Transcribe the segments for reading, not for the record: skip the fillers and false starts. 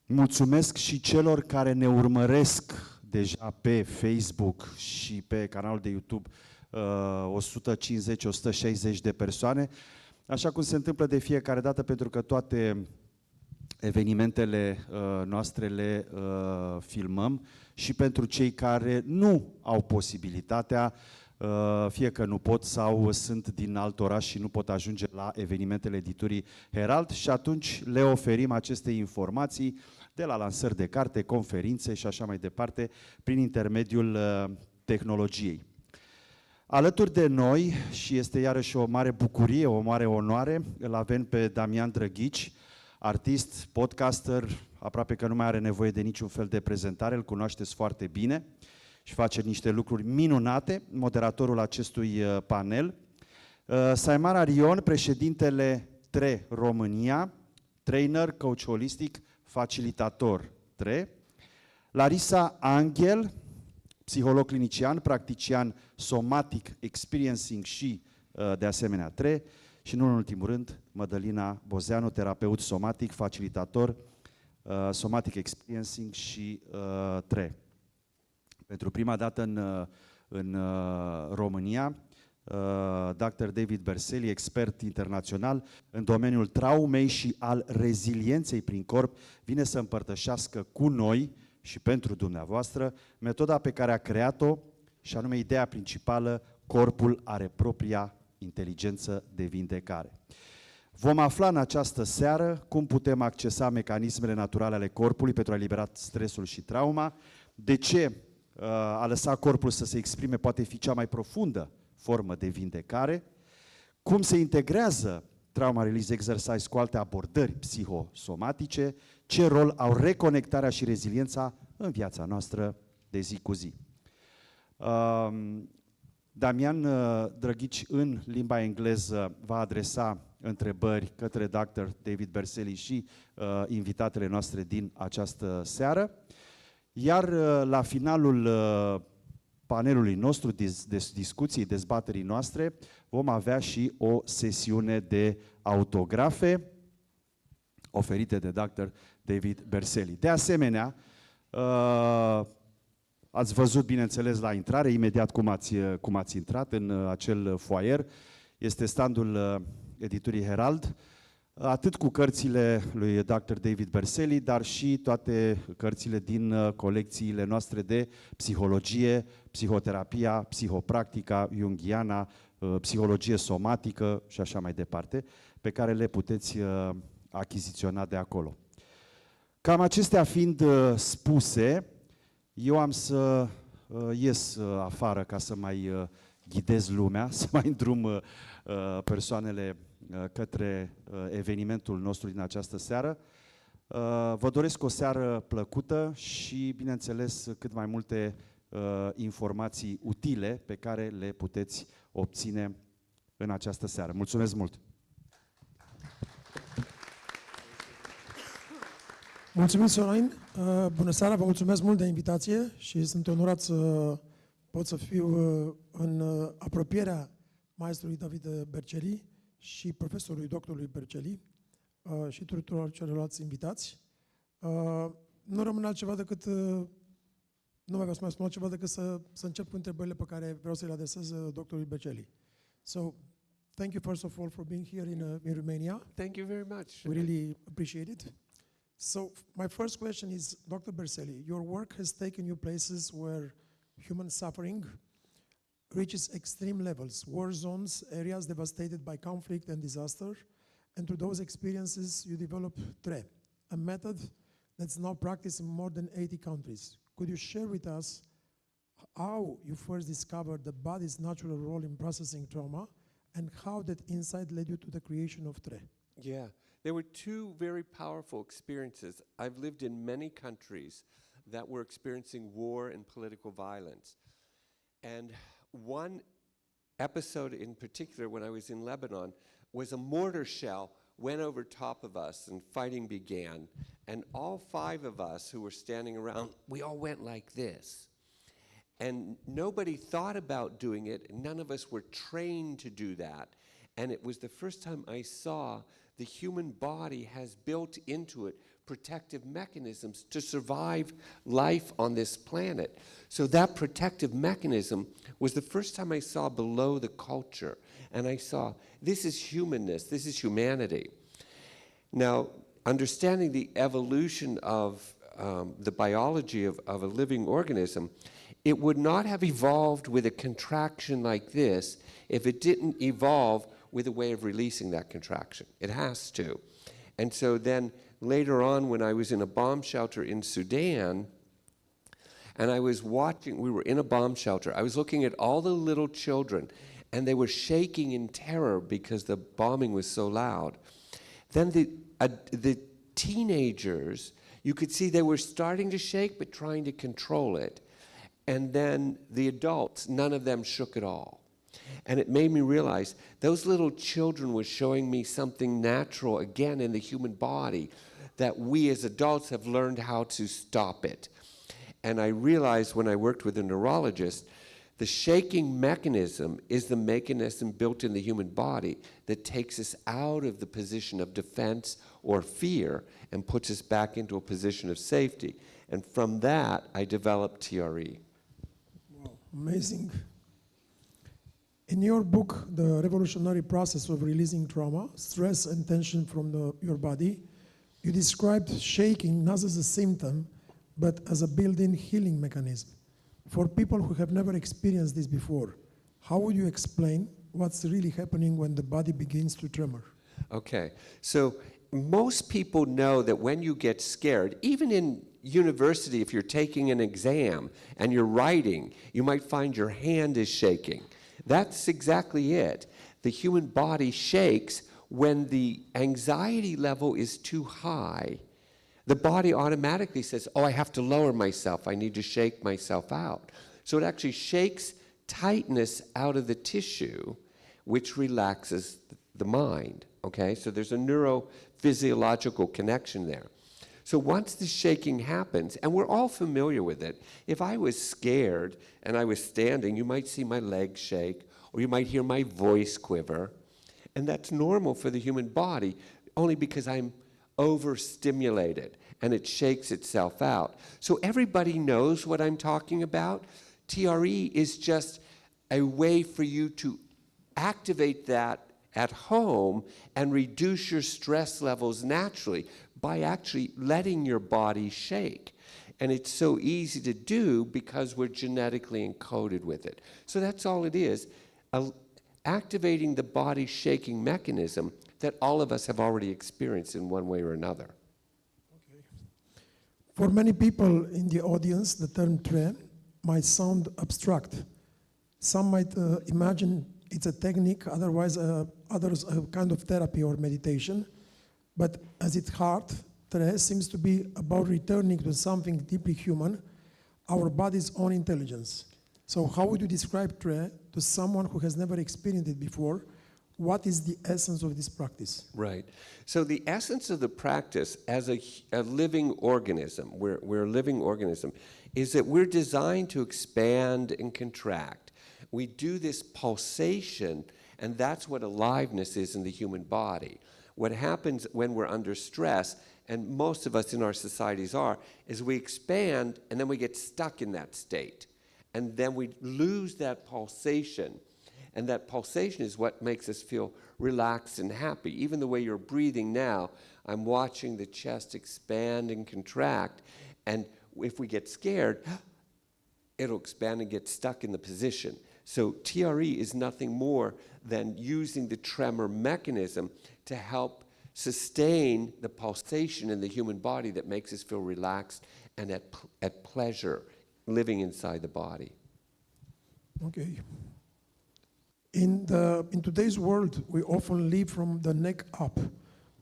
Mulțumesc și celor care ne urmăresc deja pe Facebook și pe canalul de YouTube, 150-160 de persoane, așa cum se întâmplă de fiecare dată, pentru că toate evenimentele noastre le filmăm și pentru cei care nu au posibilitatea, fie că nu pot sau sunt din alt oraș și nu pot ajunge la evenimentele editurii Herald, și atunci le oferim aceste informații de la lansări de carte, conferințe și așa mai departe, prin intermediul tehnologiei. Alături de noi, și este iarăși o mare bucurie, o mare onoare, îl avem pe Damian Drăghici, artist, podcaster, aproape că nu mai are nevoie de niciun fel de prezentare, îl cunoașteți foarte bine și face niște lucruri minunate, moderatorul acestui panel. Saymara Ryon, președintele TRE România, trainer, coach holistic, facilitator TRE. Larisa Angel, psiholog clinician, practician somatic experiencing și de asemenea TRE. Și nu în ultimul rând, Mădălina Bozeanu, terapeut somatic, facilitator, somatic experiencing și TRE. Pentru prima dată în România, Dr. David Berceli, expert internațional în domeniul traumei și al rezilienței prin corp, vine să împărtășească cu noi și pentru dumneavoastră metoda pe care a creat-o, și anume ideea principală: corpul are propria inteligență de vindecare. Vom afla în această seară cum putem accesa mecanismele naturale ale corpului pentru a elibera stresul și trauma, de ce a lăsa corpul să se exprime poate fi cea mai profundă formă de vindecare, cum se integrează trauma release exercise cu alte abordări psihosomatice, ce rol au reconectarea și reziliența în viața noastră de zi cu zi. Damian Drăghici, în limba engleză, va adresa întrebări către Dr. David Berceli și invitatele noastre din această seară. Iar la finalul panelului nostru, discuției, dezbaterii noastre, vom avea și o sesiune de autografe oferite de Dr. David Berceli. De asemenea, ați văzut, bineînțeles, la intrare, imediat cum ați intrat în acel foaier, este standul editurii Herald, atât cu cărțile lui Dr. David Berceli, dar și toate cărțile din colecțiile noastre de psihologie, psihoterapia, psihopractica, junghiana, psihologie somatică și așa mai departe, pe care le puteți achiziționa de acolo. Cam acestea fiind spuse, eu am să ies afară ca să mai ghidez lumea, să mai îndrum persoanele către evenimentul nostru din această seară. Vă doresc o seară plăcută și, bineînțeles, cât mai multe informații utile pe care le puteți obține în această seară. Mulțumesc mult! Mulțumim, Sorin! Bună seara, vă mulțumesc mult de invitație și sunt onorat să pot să fiu în apropierea maestrului David Berceli și profesorului doctorului Berceli și tuturor celorlalți invitați. Nu rămâne altceva decât, nu mai vreau să mai spun altceva decât să încep cu întrebările pe care vreau să le adresez doctorului Berceli. So, thank you first of all for being here in Romania. Thank you very much. We really appreciate it. So, my first question is, Dr. Berceli, your work has taken you places where human suffering reaches extreme levels, war zones, areas devastated by conflict and disaster, and through those experiences you develop TRE, a method that's now practiced in more than 80 countries. Could you share with us how you first discovered the body's natural role in processing trauma and how that insight led you to the creation of TRE? Yeah, there were two very powerful experiences. I've lived in many countries that were experiencing war and political violence. And one episode in particular, when I was in Lebanon, was a mortar shell went over top of us and fighting began. And all five of us who were standing around, we all went like this. And nobody thought about doing it. None of us were trained to do that. And it was the first time I saw the human body has built into it protective mechanisms to survive life on this planet. So that protective mechanism was the first time I saw below the culture, and I saw this is humanness, this is humanity. Now, understanding the evolution of the biology of a living organism, it would not have evolved with a contraction like this if it didn't evolve with a way of releasing that contraction. It has to. And so then later on, when I was in a bomb shelter in Sudan, and I was watching, we were in a bomb shelter, I was looking at all the little children, and they were shaking in terror because the bombing was so loud. Then the teenagers, you could see they were starting to shake, but trying to control it. And then the adults, none of them shook at all. And it made me realize those little children were showing me something natural again in the human body that we as adults have learned how to stop it. And I realized when I worked with a neurologist, the shaking mechanism is the mechanism built in the human body that takes us out of the position of defense or fear and puts us back into a position of safety. And from that, I developed TRE. Wow, amazing. In your book, The Revolutionary Process of Releasing Trauma, Stress and Tension from your Body, you described shaking not as a symptom, but as a built-in healing mechanism. For people who have never experienced this before, how would you explain what's really happening when the body begins to tremor? Okay, so most people know that when you get scared, even in university, if you're taking an exam and you're writing, you might find your hand is shaking. That's exactly it. The human body shakes when the anxiety level is too high. The body automatically says, oh, I have to lower myself. I need to shake myself out. So it actually shakes tightness out of the tissue, which relaxes the mind. Okay, so there's a neurophysiological connection there. So once the shaking happens, and we're all familiar with it, if I was scared and I was standing, you might see my legs shake, or you might hear my voice quiver, and that's normal for the human body, only because I'm overstimulated, and it shakes itself out. So everybody knows what I'm talking about. TRE is just a way for you to activate that at home and reduce your stress levels naturally by actually letting your body shake. And it's so easy to do because we're genetically encoded with it. So that's all it is, activating the body shaking mechanism that all of us have already experienced in one way or another. Okay. For many people in the audience, the term TRE might sound abstract. Some might imagine it's a technique, others a kind of therapy or meditation. But at its heart, TRE seems to be about returning to something deeply human, our body's own intelligence. So how would you describe TRE to someone who has never experienced it before? What is the essence of this practice? Right. So the essence of the practice as a living organism, we're a living organism, is that we're designed to expand and contract. We do this pulsation, and that's what aliveness is in the human body. What happens when we're under stress, and most of us in our societies are, is we expand and then we get stuck in that state. And then we lose that pulsation. And that pulsation is what makes us feel relaxed and happy. Even the way you're breathing now, I'm watching the chest expand and contract. And if we get scared, it'll expand and get stuck in the position. So TRE is nothing more than using the tremor mechanism to help sustain the pulsation in the human body that makes us feel relaxed and at pleasure living inside the body. Okay. In today's world, we often live from the neck up.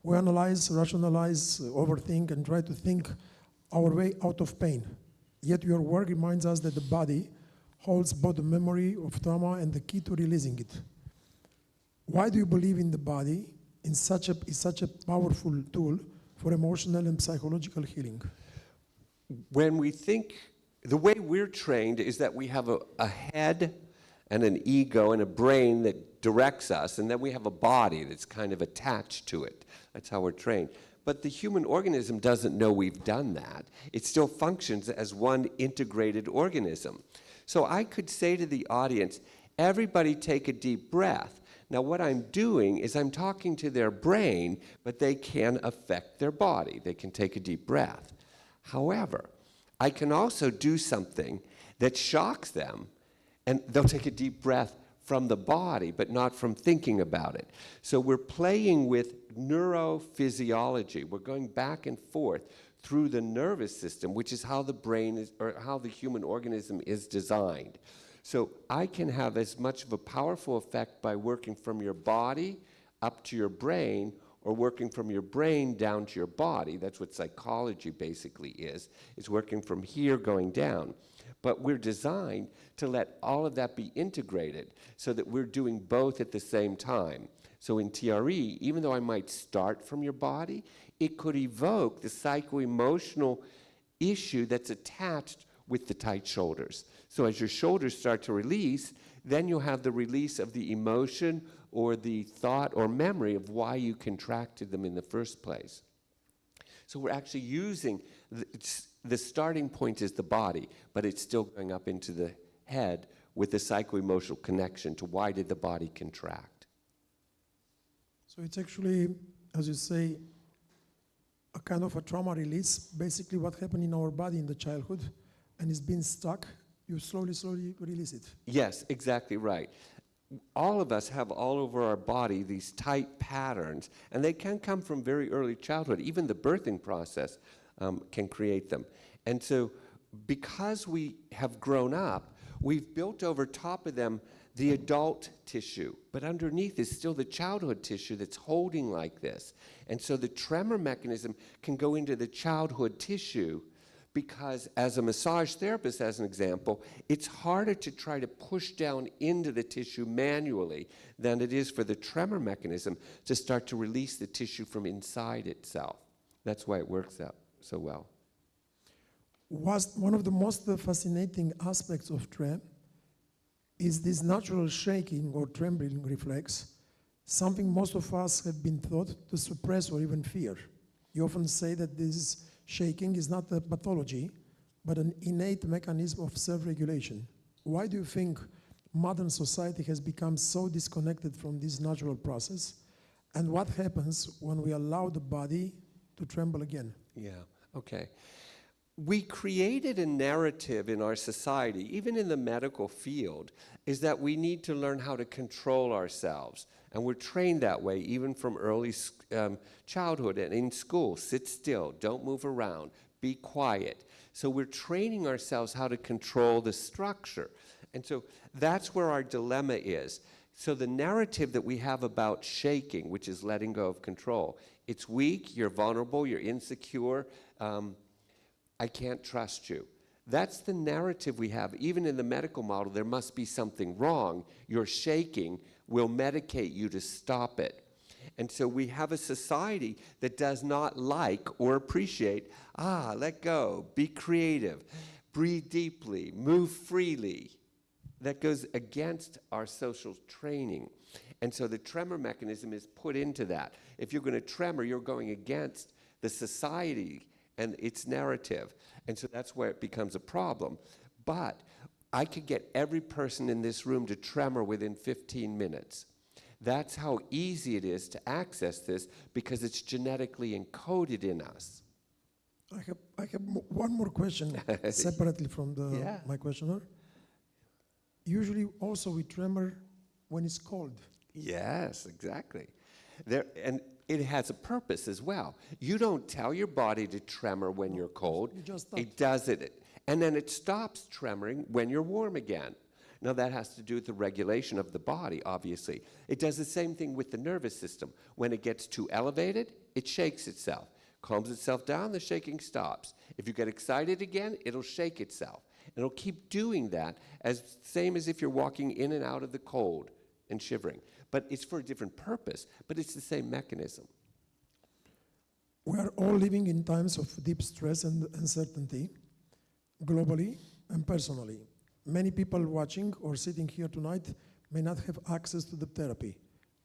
We analyze, rationalize, overthink, and try to think our way out of pain. Yet your work reminds us that the body holds both the memory of trauma and the key to releasing it. Why do you believe in the body is such a powerful tool for emotional and psychological healing? When we think, the way we're trained is that we have a head and an ego and a brain that directs us, and then we have a body that's kind of attached to it. That's how we're trained. But the human organism doesn't know we've done that. It still functions as one integrated organism. So I could say to the audience, everybody take a deep breath. Now what I'm doing is I'm talking to their brain, but they can affect their body. They can take a deep breath. However, I can also do something that shocks them, and they'll take a deep breath from the body, but not from thinking about it. So we're playing with neurophysiology. We're going back and forth through the nervous system, which is how the brain is, or how the human organism is designed. So I can have as much of a powerful effect by working from your body up to your brain, or working from your brain down to your body. That's what psychology basically is. It's working from here going down. But we're designed to let all of that be integrated so that we're doing both at the same time. So in TRE, even though I might start from your body, it could evoke the psycho-emotional issue that's attached with the tight shoulders. So as your shoulders start to release, then you'll have the release of the emotion or the thought or memory of why you contracted them in the first place. So we're actually using the starting point is the body, but it's still going up into the head with the psycho-emotional connection to why did the body contract. So it's actually, as you say, a kind of a trauma release, basically what happened in our body in the childhood, and it's been stuck, you slowly release it. Yes, exactly right. All of us have all over our body these tight patterns, and they can come from very early childhood. Even the birthing process can create them. And so because we have grown up, we've built over top of them the adult tissue, but underneath is still the childhood tissue that's holding like this. And so the tremor mechanism can go into the childhood tissue because as a massage therapist, as an example, it's harder to try to push down into the tissue manually than it is for the tremor mechanism to start to release the tissue from inside itself. That's why it works out so well. One of the most fascinating aspects of TRE is this natural shaking or trembling reflex, something most of us have been taught to suppress or even fear. You often say that this shaking is not a pathology, but an innate mechanism of self-regulation. Why do you think modern society has become so disconnected from this natural process? And what happens when we allow the body to tremble again? Yeah, okay. We created a narrative in our society, even in the medical field, is that we need to learn how to control ourselves. And we're trained that way, even from early childhood and in school. Sit still, don't move around, be quiet. So we're training ourselves how to control the structure. And so that's where our dilemma is. So the narrative that we have about shaking, which is letting go of control, it's weak, you're vulnerable, you're insecure, I can't trust you. That's the narrative we have. Even in the medical model, there must be something wrong. You're shaking, we'll medicate you to stop it. And so we have a society that does not like or appreciate, let go, be creative, breathe deeply, move freely. That goes against our social training. And so the tremor mechanism is put into that. If you're going to tremor, you're going against the society and its narrative. And so that's where it becomes a problem. But I could get every person in this room to tremor within 15 minutes. That's how easy it is to access this because it's genetically encoded in us. I have one more question separately from my questioner. Usually also we tremor when it's cold. Yes, exactly. And it has a purpose as well. You don't tell your body to tremor when you're cold. It does it. And then it stops tremoring when you're warm again. Now that has to do with the regulation of the body, obviously. It does the same thing with the nervous system. When it gets too elevated, it shakes itself. Calms itself down, the shaking stops. If you get excited again, it'll shake itself. And it'll keep doing that, same as if you're walking in and out of the cold and shivering. But it's for a different purpose, but it's the same mechanism. We are all living in times of deep stress and uncertainty, globally and personally. Many people watching or sitting here tonight may not have access to the therapy,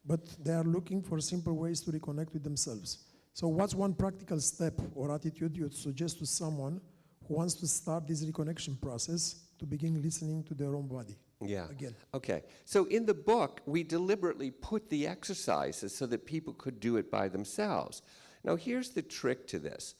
but they are looking for simple ways to reconnect with themselves. So what's one practical step or attitude you'd suggest to someone who wants to start this reconnection process to begin listening to their own body? Yeah. Again. Okay. So in the book, we deliberately put the exercises so that people could do it by themselves. Now, here's the trick to this.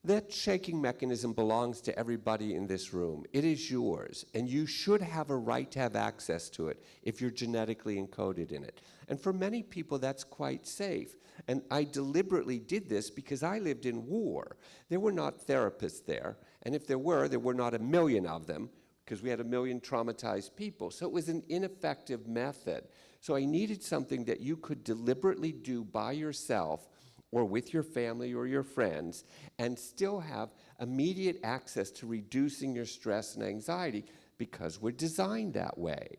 That shaking mechanism belongs to everybody in this room. It is yours, and you should have a right to have access to it if you're genetically encoded in it. And for many people, that's quite safe. And I deliberately did this because I lived in war. There were not therapists there, and if there were not a million of them, because we had 1 million traumatized people. So it was an ineffective method. So I needed something that you could deliberately do by yourself or with your family or your friends and still have immediate access to reducing your stress and anxiety because we're designed that way.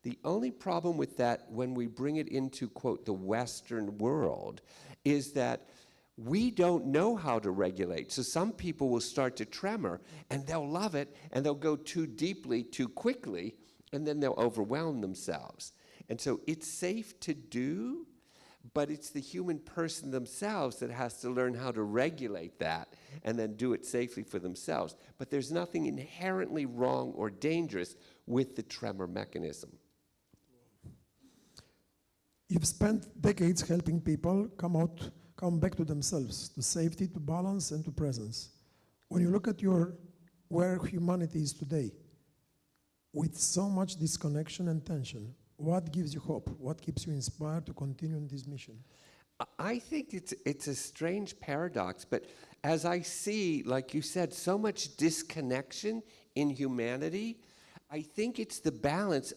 The only problem with that when we bring it into, quote, the Western world is that we don't know how to regulate. So some people will start to tremor and they'll love it and they'll go too deeply, too quickly, and then they'll overwhelm themselves. And so it's safe to do, but it's the human person themselves that has to learn how to regulate that and then do it safely for themselves. But there's nothing inherently wrong or dangerous with the tremor mechanism. You've spent decades helping people come back to themselves, to safety, to balance, and to presence. When you look at where humanity is today, with so much disconnection and tension, what gives you hope? What keeps you inspired to continue in this mission? I think it's a strange paradox, but as I see, like you said, so much disconnection in humanity, I think it's the balance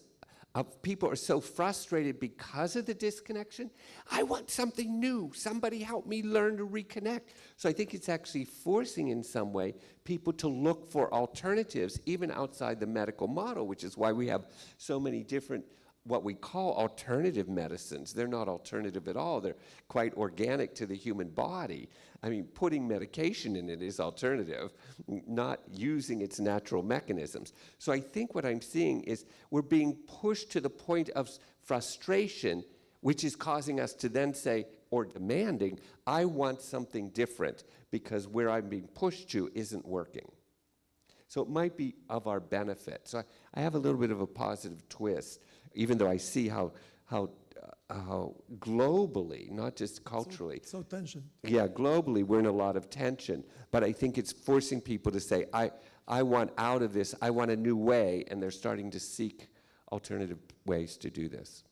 of people are so frustrated because of the disconnection. I want something new. Somebody help me learn to reconnect. So I think it's actually forcing in some way people to look for alternatives, even outside the medical model, which is why we have so many different what we call alternative medicines. They're not alternative at all. They're quite organic to the human body. I mean, putting medication in it is alternative, not using its natural mechanisms. So I think what I'm seeing is we're being pushed to the point of frustration, which is causing us to then say, or demanding, I want something different because where I'm being pushed to isn't working. So it might be of our benefit. So I have a little bit of a positive twist, even though I see how globally, not just culturally. So tension. Yeah, globally we're in a lot of tension. But I think it's forcing people to say, I want out of this, I want a new way, and they're starting to seek alternative ways to do this.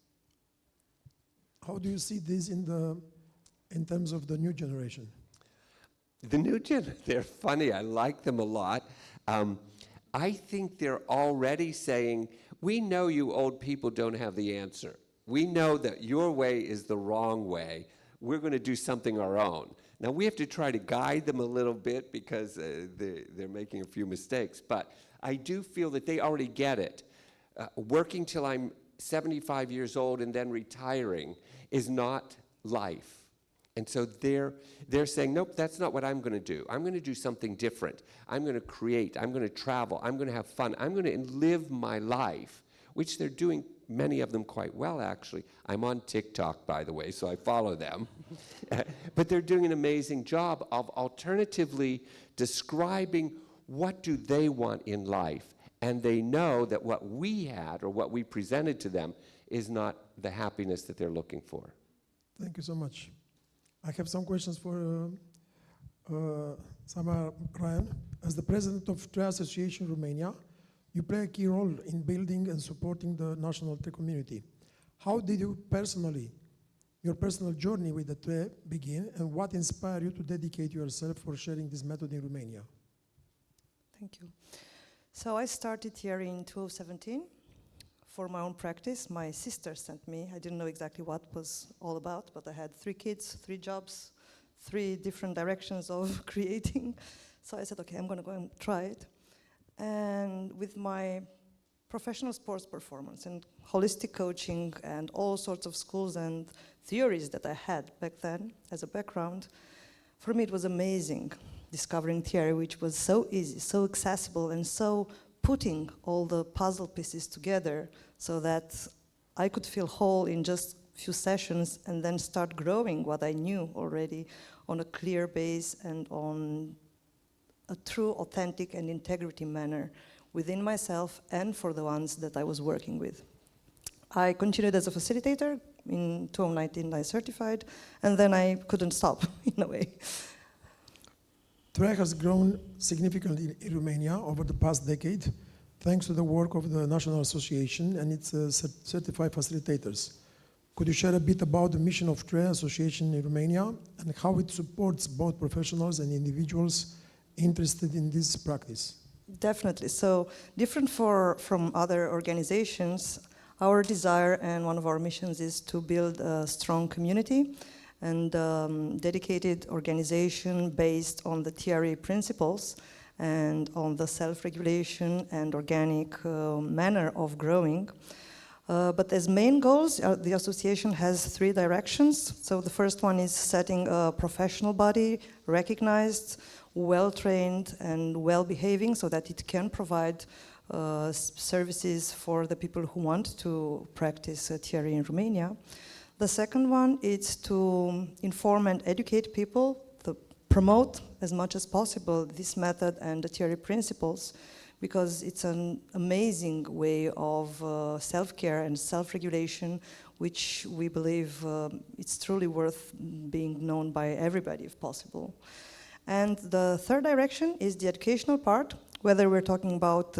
How do you see this in terms of the new generation? The new gen, they're funny. I like them a lot. I think they're already saying, we know you old people don't have the answer. We know that your way is the wrong way. We're going to do something our own. Now, we have to try to guide them a little bit because they're making a few mistakes. But I do feel that they already get it. Working till I'm 75 years old and then retiring is not life. And so they're saying, nope, that's not what I'm going to do. I'm going to do something different. I'm going to create. I'm going to travel. I'm going to have fun. I'm going to live my life, which they're doing, many of them quite well, actually. I'm on TikTok, by the way, so I follow them. But they're doing an amazing job of alternatively describing what do they want in life. And they know that what we had or what we presented to them is not the happiness that they're looking for. Thank you so much. I have some questions for Saymara Ryon. As the president of TRE Association Romania, you play a key role in building and supporting the national TRE community. How did you your personal journey with the TRE begin, and what inspired you to dedicate yourself for sharing this method in Romania? Thank you. So I started here in 2017 for my own practice. My sister sent me. I didn't know exactly what it was all about, but I had 3 kids, 3 jobs, 3 different directions of creating. So I said, okay, I'm going to go and try it. And with my professional sports performance and holistic coaching and all sorts of schools and theories that I had back then as a background, for me it was amazing discovering theory, which was so easy, so accessible, and so putting all the puzzle pieces together so that I could feel whole in just few sessions and then start growing what I knew already on a clear base and on a true, authentic and integrity manner within myself and for the ones that I was working with. I continued as a facilitator. In 2019 I certified, and then I couldn't stop, in a way. TRE has grown significantly in Romania over the past decade, thanks to the work of the National Association and its certified facilitators. Could you share a bit about the mission of TRE Association in Romania and how it supports both professionals and individuals interested in this practice? Definitely. So, different from other organizations, our desire and one of our missions is to build a strong community and dedicated organization based on the TRE principles and on the self-regulation and organic manner of growing. But as main goals, the association has 3 directions. So the first one is setting a professional body, recognized, well-trained and well-behaving so that it can provide services for the people who want to practice TRE in Romania. The second one is to inform and educate people, to promote as much as possible this method and the TRE principles, because it's an amazing way of self-care and self-regulation, which we believe it's truly worth being known by everybody if possible. And the third direction is the educational part, whether we're talking about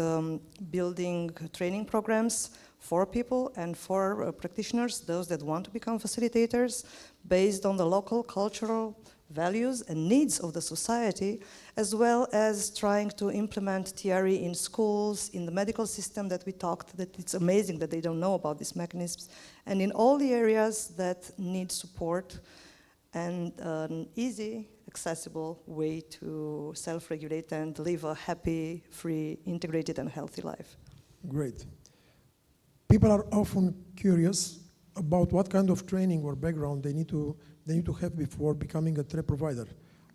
building training programs for people and for practitioners, those that want to become facilitators, based on the local cultural values and needs of the society, as well as trying to implement TRE in schools, in the medical system that we talked, that it's amazing that they don't know about these mechanisms, and in all the areas that need support and an easy, accessible way to self-regulate and live a happy, free, integrated and healthy life. Great. People are often curious about what kind of training or background they need to have before becoming a TRE provider.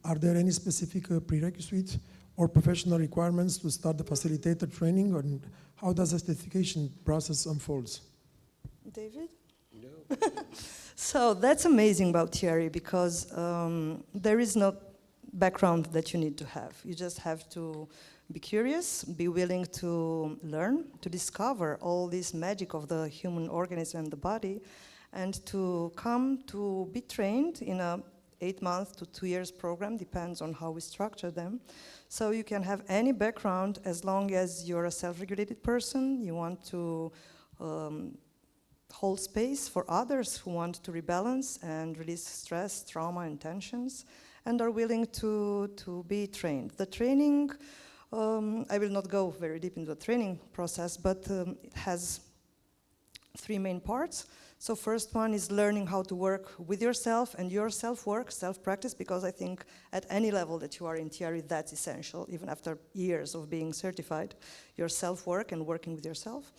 Are there any specific prerequisites or professional requirements to start the facilitator training, and how does the certification process unfolds? David? No. So that's amazing about TRE, because there is no background that you need to have. You just have to be curious, be willing to learn, to discover all this magic of the human organism and the body, and to come to be trained in a 8-month to 2 years program, depends on how we structure them. So you can have any background as long as you're a self-regulated person, you want to hold space for others who want to rebalance and release stress, trauma, and tensions, and are willing to be trained. The training, I will not go very deep into the training process, but it has 3 main parts. So first one is learning how to work with yourself and your self-work, self-practice, because I think at any level that you are in TRE, that's essential, even after years of being certified, your self-work and working with yourself.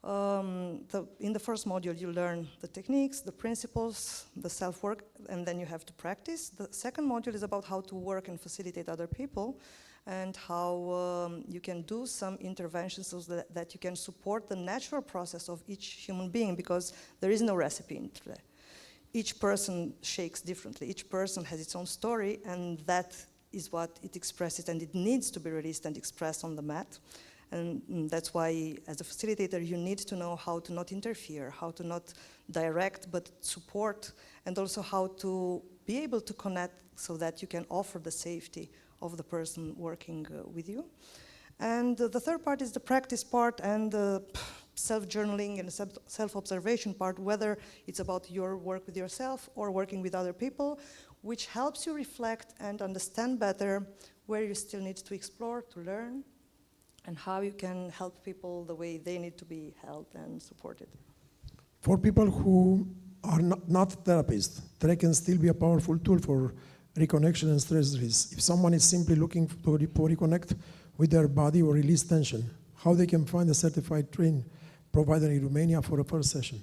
In the first module, you learn the techniques, the principles, the self-work, and then you have to practice. The second module is about how to work and facilitate other people, and how you can do some interventions so that you can support the natural process of each human being, because there is no recipe in TRE. Each person shakes differently, each person has its own story, and that is what it expresses, and it needs to be released and expressed on the mat. And that's why, as a facilitator, you need to know how to not interfere, how to not direct, but support, and also how to be able to connect so that you can offer the safety of the person working with you. And the third part is the practice part and the self-journaling and self-observation part, whether it's about your work with yourself or working with other people, which helps you reflect and understand better where you still need to explore, to learn, and how you can help people the way they need to be helped and supported. For people who are not therapists, TRE can still be a powerful tool for reconnection and stress release. If someone is simply looking to reconnect with their body or release tension, how they can find a certified trained provider in Romania for a first session?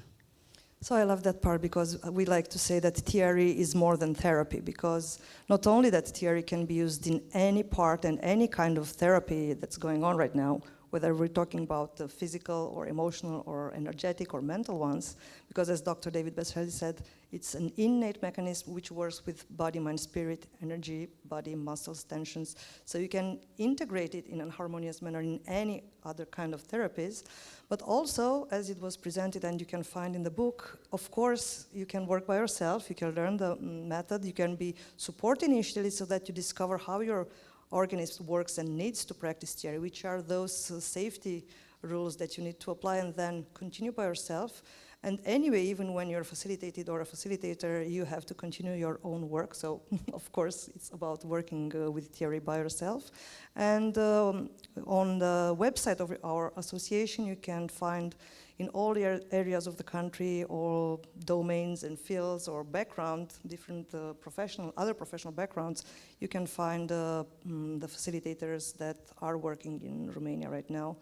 So I love that part, because we like to say that TRE is more than therapy, because not only that TRE can be used in any part and any kind of therapy that's going on right now, whether we're talking about the physical or emotional or energetic or mental ones, because as Dr. David Berceli said, it's an innate mechanism which works with body, mind, spirit, energy, body, muscles, tensions. So you can integrate it in a harmonious manner in any other kind of therapies. But also, as it was presented and you can find in the book, of course, you can work by yourself, you can learn the method, you can be supported initially so that you discover how your organism works and needs to practice theory, which are those safety rules that you need to apply, and then continue by yourself. And anyway, even when you're facilitated or a facilitator, you have to continue your own work. So, of course, it's about working with theory by yourself. And on the website of our association, you can find in all areas of the country, all domains and fields or background, different other professional backgrounds, you can find the facilitators that are working in Romania right now.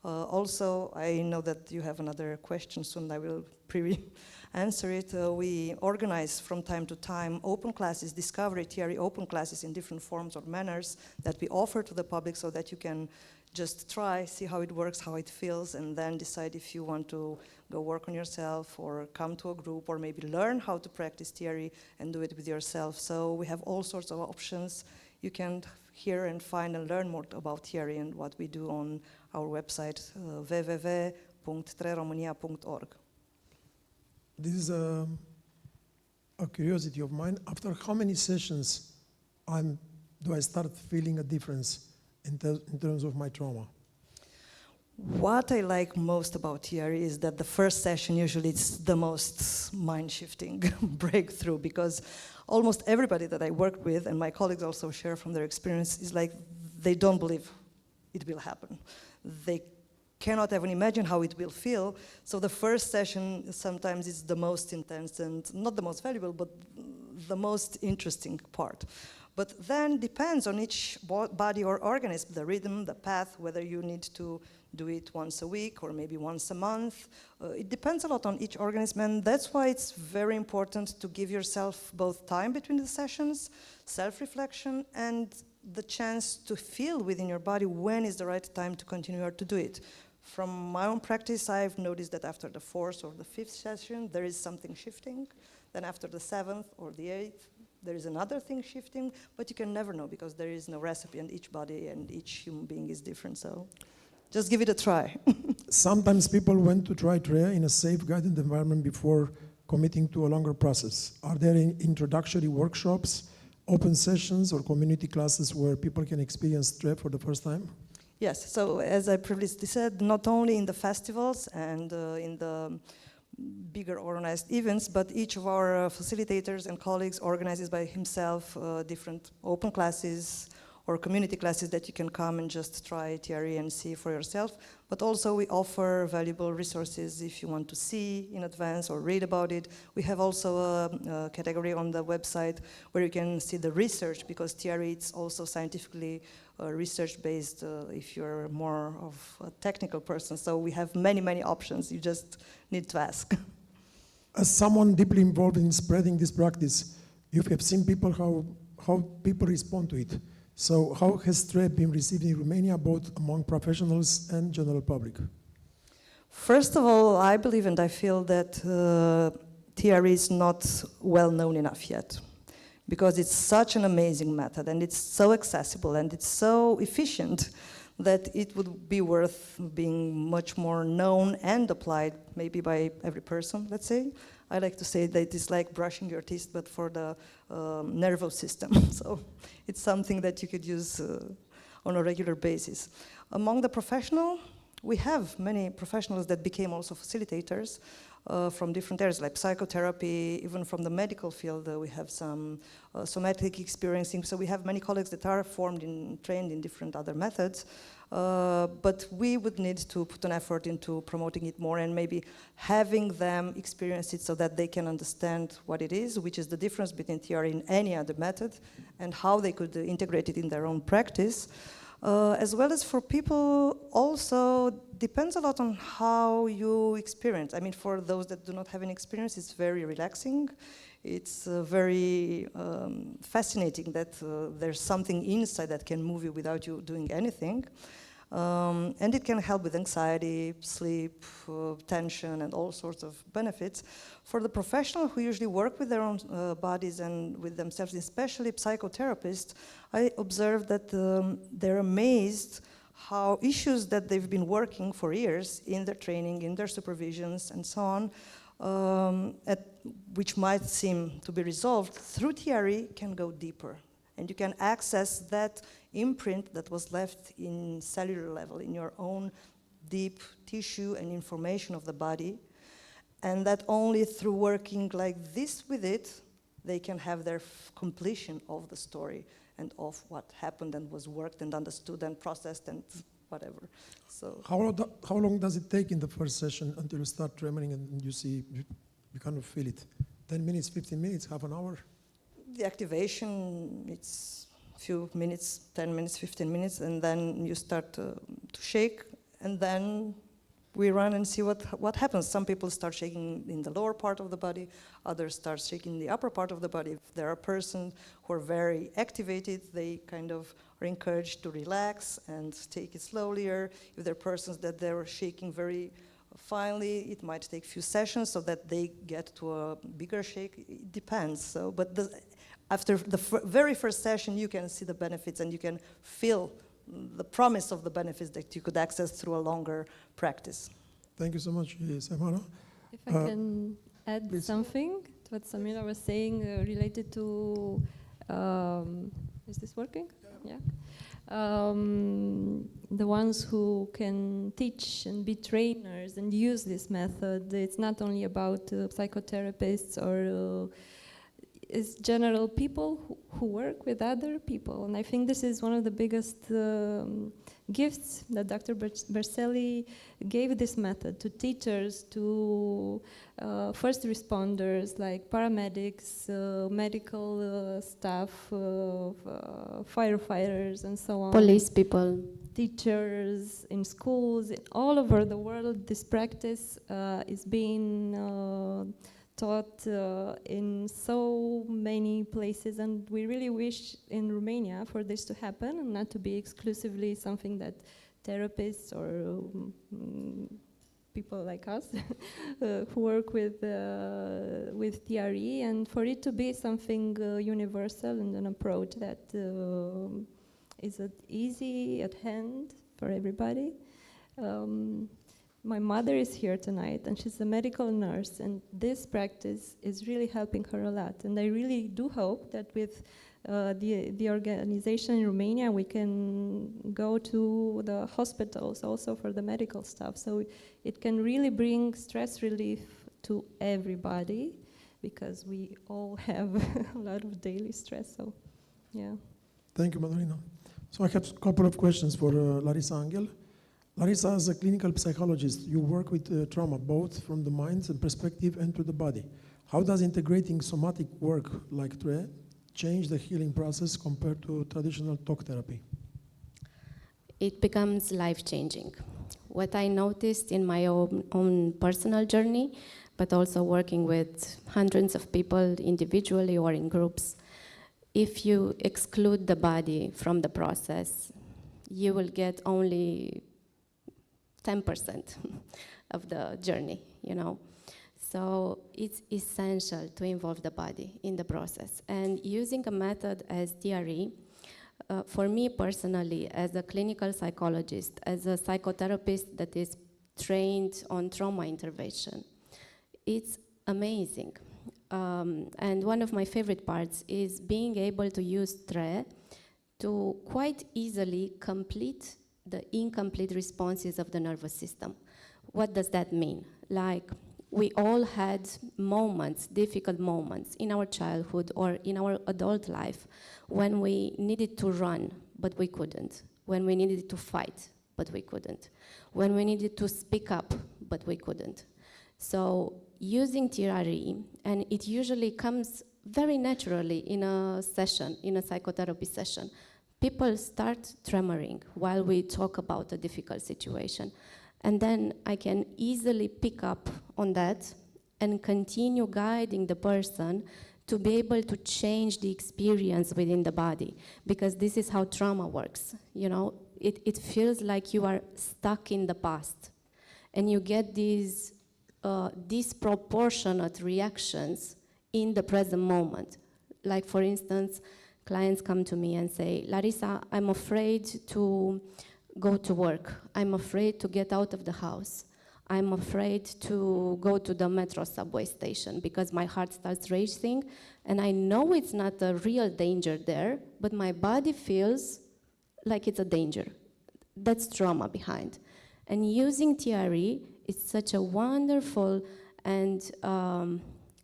Also, I know that you have another question soon, I will answer it. We organize from time to time open classes, discovery theory open classes in different forms or manners that we offer to the public so that you can just try, see how it works, how it feels, and then decide if you want to go work on yourself or come to a group or maybe learn how to practice theory and do it with yourself. So we have all sorts of options. You can hear and find and learn more about theory and what we do on our website, www.treromania.org. This is a curiosity of mine. After how many sessions do I start feeling a difference in terms of my trauma? What I like most about theory is that the first session usually it's the most mind-shifting breakthrough, because almost everybody that I work with, and my colleagues also share from their experience, is like they don't believe it will happen. They cannot even imagine how it will feel. So the first session sometimes is the most intense and not the most valuable, but the most interesting part. But then depends on each body or organism, the rhythm, the path, whether you need to do it once a week or maybe once a month. It depends a lot on each organism, and that's why it's very important to give yourself both time between the sessions, self-reflection, and the chance to feel within your body when is the right time to continue or to do it. From my own practice, I've noticed that after the 4th or the 5th session, there is something shifting. Then after the 7th or the 8th, there is another thing shifting, but you can never know because there is no recipe, and each body and each human being is different. So just give it a try. Sometimes people want to try TRE in a safe, guided environment before committing to a longer process. Are there introductory workshops, open sessions, or community classes where people can experience TRE for the first time? Yes, so as I previously said, not only in the festivals and in the bigger organized events, but each of our facilitators and colleagues organizes by himself different open classes or community classes that you can come and just try theory and see for yourself. But also we offer valuable resources if you want to see in advance or read about it. We have also a category on the website where you can see the research, because theory it's also scientifically research-based if you're more of a technical person. So we have many, many options. You just need to ask. As someone deeply involved in spreading this practice, you have seen people how people respond to it. So how has TRE been received in Romania, both among professionals and general public? First of all, I believe and I feel that theory is not well known enough yet, because it's such an amazing method and it's so accessible and it's so efficient that it would be worth being much more known and applied maybe by every person, let's say. I like to say that it's like brushing your teeth, but for the nervous system. So it's something that you could use on a regular basis. Among the professional, we have many professionals that became also facilitators from different areas, like psychotherapy, even from the medical field. We have some somatic experiencing. So we have many colleagues that are trained in different other methods. But we would need to put an effort into promoting it more and maybe having them experience it so that they can understand what it is, which is the difference between theory and any other method, and how they could integrate it in their own practice. As well as for people, also depends a lot on how you experience. I mean, for those that do not have any experience, it's very relaxing. It's very fascinating that there's something inside that can move you without you doing anything. And it can help with anxiety, sleep, tension, and all sorts of benefits. For the professional who usually work with their own bodies and with themselves, especially psychotherapists, I observe that they're amazed how issues that they've been working for years in their training, in their supervisions, and so on, which might seem to be resolved through TRE, can go deeper. And you can access that imprint that was left in cellular level, in your own deep tissue and information of the body. And that only through working like this with it, they can have their completion of the story and of what happened and was worked and understood and processed and whatever. So How long does it take in the first session until you start tremoring and you see, you kind of feel it? 10 minutes, 15 minutes, half an hour? the activation, it's a few minutes, 10 minutes, 15 minutes, and then you start to shake, and then we run and see what happens. Some people start shaking in the lower part of the body, others start shaking the upper part of the body. If there are persons who are very activated, they kind of are encouraged to relax and take it slowlier. If there are persons that they're shaking very finely, it might take a few sessions so that they get to a bigger shake. It depends. So, but after the very first session, you can see the benefits and you can feel the promise of the benefits that you could access through a longer practice. Thank you so much, Saymara. If I can add please. something to what Saymara was saying related to, is this working? Yeah. The ones who can teach and be trainers and use this method, it's not only about psychotherapists or it's general people who work with other people. And I think this is one of the biggest gifts that Dr. Berceli gave this method to teachers, to first responders like paramedics, medical staff, firefighters, and so on. Police people. Teachers in schools, all over the world. This practice is being taught in so many places, and we really wish in Romania for this to happen and not to be exclusively something that therapists or people like us who work with TRE, and for it to be something universal and an approach that is easy at hand for everybody. My mother is here tonight, and she's a medical nurse, and this practice is really helping her a lot. And I really do hope that with the organization in Romania, we can go to the hospitals also for the medical stuff. So it can really bring stress relief to everybody, because we all have a lot of daily stress. So, yeah. Thank you, Madalina. So I have a couple of questions for Larisa Angel. Larisa, as a clinical psychologist, you work with trauma, both from the mind and perspective and to the body. How does integrating somatic work like TRE change the healing process compared to traditional talk therapy? It becomes life-changing. What I noticed in my own personal journey, but also working with hundreds of people individually or in groups, if you exclude the body from the process, you will get only 10% of the journey, you know. So it's essential to involve the body in the process. And using a method as TRE, for me personally, as a clinical psychologist, as a psychotherapist that is trained on trauma intervention, it's amazing. And one of my favorite parts is being able to use TRE to quite easily complete the incomplete responses of the nervous system. What does that mean? Like, we all had moments, difficult moments in our childhood or in our adult life when we needed to run, but we couldn't. When we needed to fight, but we couldn't. When we needed to speak up, but we couldn't. So using TRE, and it usually comes very naturally in a session, in a psychotherapy session, people start tremoring while we talk about a difficult situation. And then I can easily pick up on that and continue guiding the person to be able to change the experience within the body, because this is how trauma works. You know, it feels like you are stuck in the past, and you get these disproportionate reactions in the present moment. Like, for instance, clients come to me and say, Larissa, I'm afraid to go to work. I'm afraid to get out of the house. I'm afraid to go to the metro subway station because my heart starts racing, and I know it's not a real danger there, but my body feels like it's a danger. That's trauma behind. And using TRE is such a wonderful and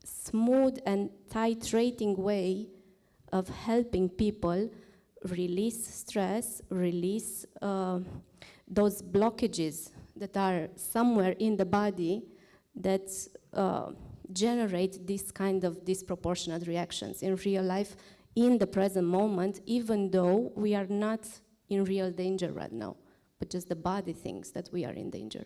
smooth and titrating way of helping people release stress, release those blockages that are somewhere in the body that generate this kind of disproportionate reactions in real life, in the present moment, even though we are not in real danger right now, but just the body thinks that we are in danger.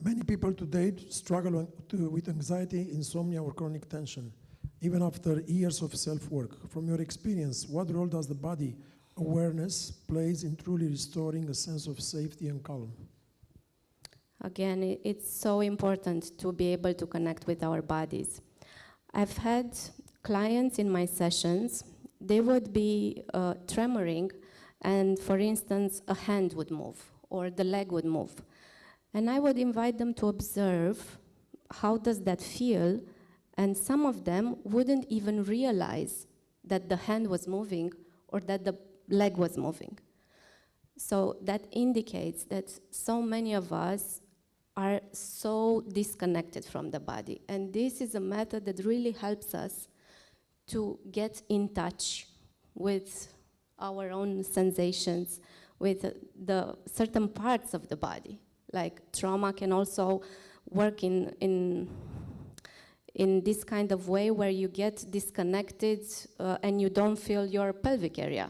Many people today struggle with anxiety, insomnia, or chronic tension, even after years of self-work. From your experience, what role does the body awareness plays in truly restoring a sense of safety and calm? Again, it's so important to be able to connect with our bodies. I've had clients in my sessions, they would be tremoring, and for instance, a hand would move or the leg would move. And I would invite them to observe how does that feel, and some of them wouldn't even realize that the hand was moving or that the leg was moving. So that indicates that so many of us are so disconnected from the body. And this is a method that really helps us to get in touch with our own sensations, with the certain parts of the body. Like trauma can also work in this kind of way where you get disconnected and you don't feel your pelvic area,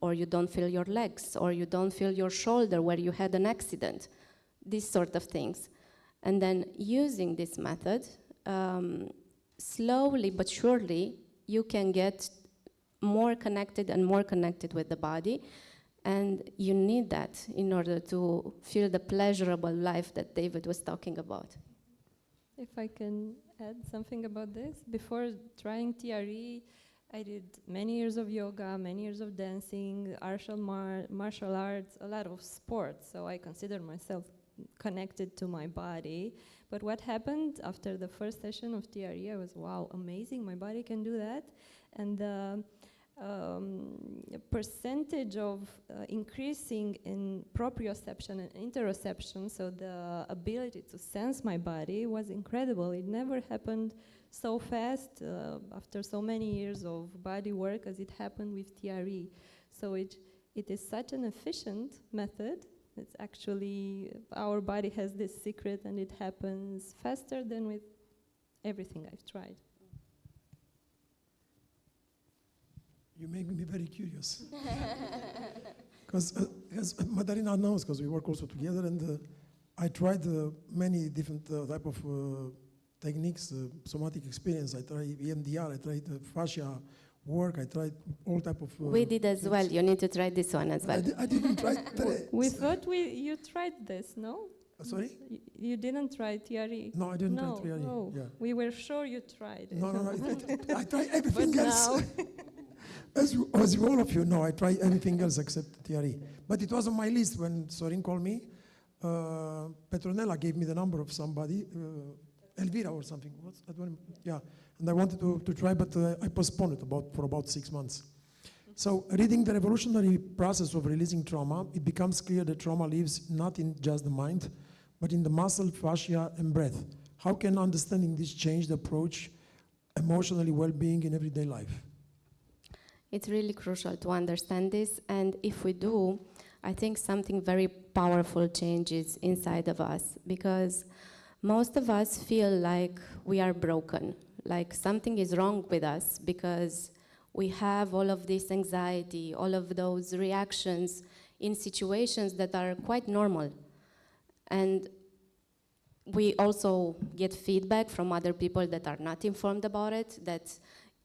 or you don't feel your legs, or you don't feel your shoulder where you had an accident, these sort of things. And then using this method, slowly but surely, you can get more connected and more connected with the body. And you need that in order to feel the pleasurable life that David was talking about. If I can add something about this, before trying TRE, I did many years of yoga, many years of dancing, martial arts, a lot of sports. So I consider myself connected to my body. But what happened after the first session of TRE, I was, wow, amazing, my body can do that. And the percentage of increasing in proprioception and interoception, so the ability to sense my body, was incredible. It never happened so fast after so many years of body work as it happened with TRE. So it is such an efficient method. It's actually, our body has this secret, and it happens faster than with everything I've tried. You make me very curious. Because as Madalina knows, because we work also together, and I tried many different type of techniques, somatic experience. I tried EMDR, I tried fascia work, I tried all type of... we did as well. You need to try this one as well. I didn't try... We thought you tried this, no? Sorry? You didn't try TRE? No, I didn't try TRE. Oh, Yeah. we were sure you tried it. No, I tried everything But else. now As all of you know, I tried everything else except TRE. But it was on my list when Sorin called me. Petronella gave me the number of somebody, Elvira or something. Yeah, and I wanted to try, but I postponed it for about 6 months. So reading the revolutionary process of releasing trauma, it becomes clear that trauma lives not in just the mind, but in the muscle, fascia, and breath. How can understanding this change the approach emotionally well-being in everyday life? It's really crucial to understand this, and if we do, I think something very powerful changes inside of us, because most of us feel like we are broken, like something is wrong with us because we have all of this anxiety, all of those reactions in situations that are quite normal. And we also get feedback from other people that are not informed about it, that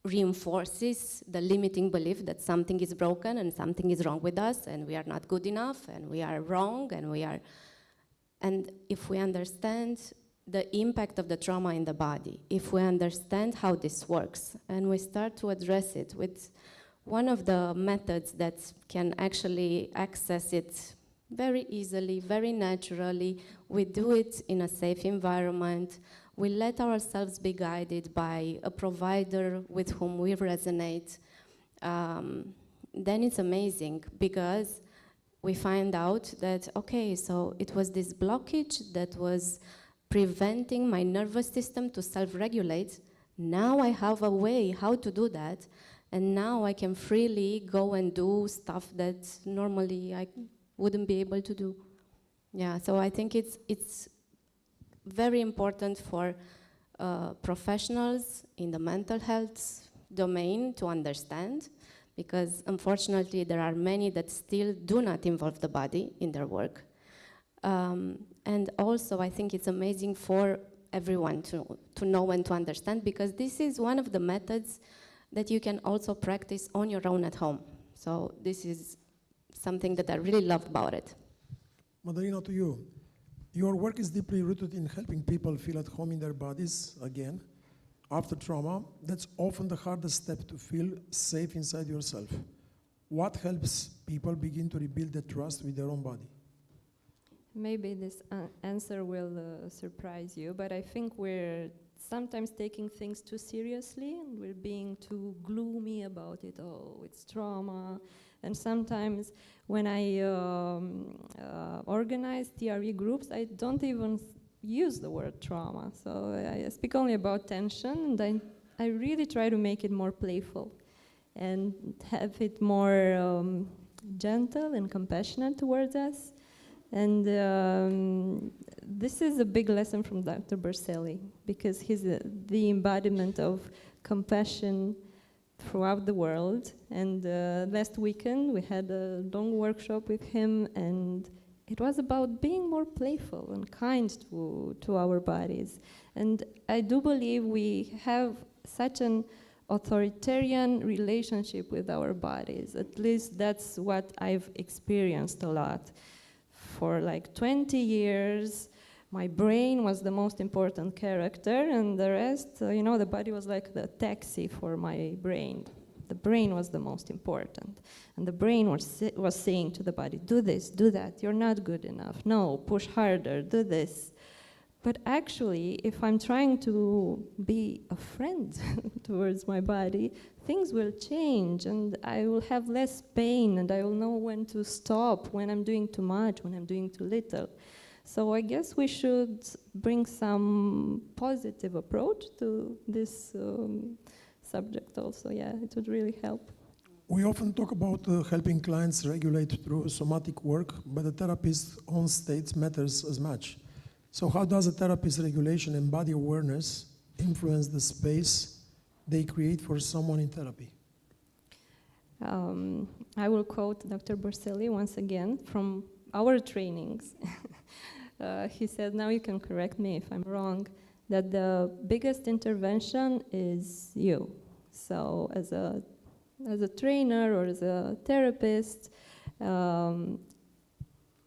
reinforces the limiting belief that something is broken and something is wrong with us and we are not good enough and we are wrong and if we understand the impact of the trauma in the body, if we understand how this works and we start to address it with one of the methods that can actually access it very easily, very naturally, we do it in a safe environment, we let ourselves be guided by a provider with whom we resonate, then it's amazing because we find out that, okay, so it was this blockage that was preventing my nervous system to self-regulate. Now I have a way how to do that, and now I can freely go and do stuff that normally I wouldn't be able to do. Yeah, so I think it's very important for professionals in the mental health domain to understand, because unfortunately there are many that still do not involve the body in their work. And also I think it's amazing for everyone to know and to understand, because this is one of the methods that you can also practice on your own at home. So this is something that I really love about it. Madalina, to you. Your work is deeply rooted in helping people feel at home in their bodies again. After trauma, that's often the hardest step, to feel safe inside yourself. What helps people begin to rebuild the trust with their own body? Maybe this answer will surprise you, but I think we're sometimes taking things too seriously and we're being too gloomy about it. Oh, it's trauma. And sometimes when I organize TRE groups, I don't even use the word trauma. So I speak only about tension, and I really try to make it more playful and have it more gentle and compassionate towards us. And this is a big lesson from Dr. Berceli, because he's the embodiment of compassion throughout the world. And last weekend we had a long workshop with him, and it was about being more playful and kind to our bodies. And I do believe we have such an authoritarian relationship with our bodies. At least that's what I've experienced a lot. For like 20 years, my brain was the most important character, and the rest, the body was like the taxi for my brain. The brain was the most important. And the brain was saying to the body, do this, do that, you're not good enough. No, push harder, do this. But actually, if I'm trying to be a friend towards my body, things will change, and I will have less pain, and I will know when to stop, when I'm doing too much, when I'm doing too little. So I guess we should bring some positive approach to this subject also. Yeah, it would really help. We often talk about helping clients regulate through somatic work, but the therapist's own state matters as much. So how does a therapist's regulation and body awareness influence the space they create for someone in therapy? I will quote Dr. Berceli once again from our trainings. He said, now you can correct me if I'm wrong, that the biggest intervention is you. So as a trainer or as a therapist, the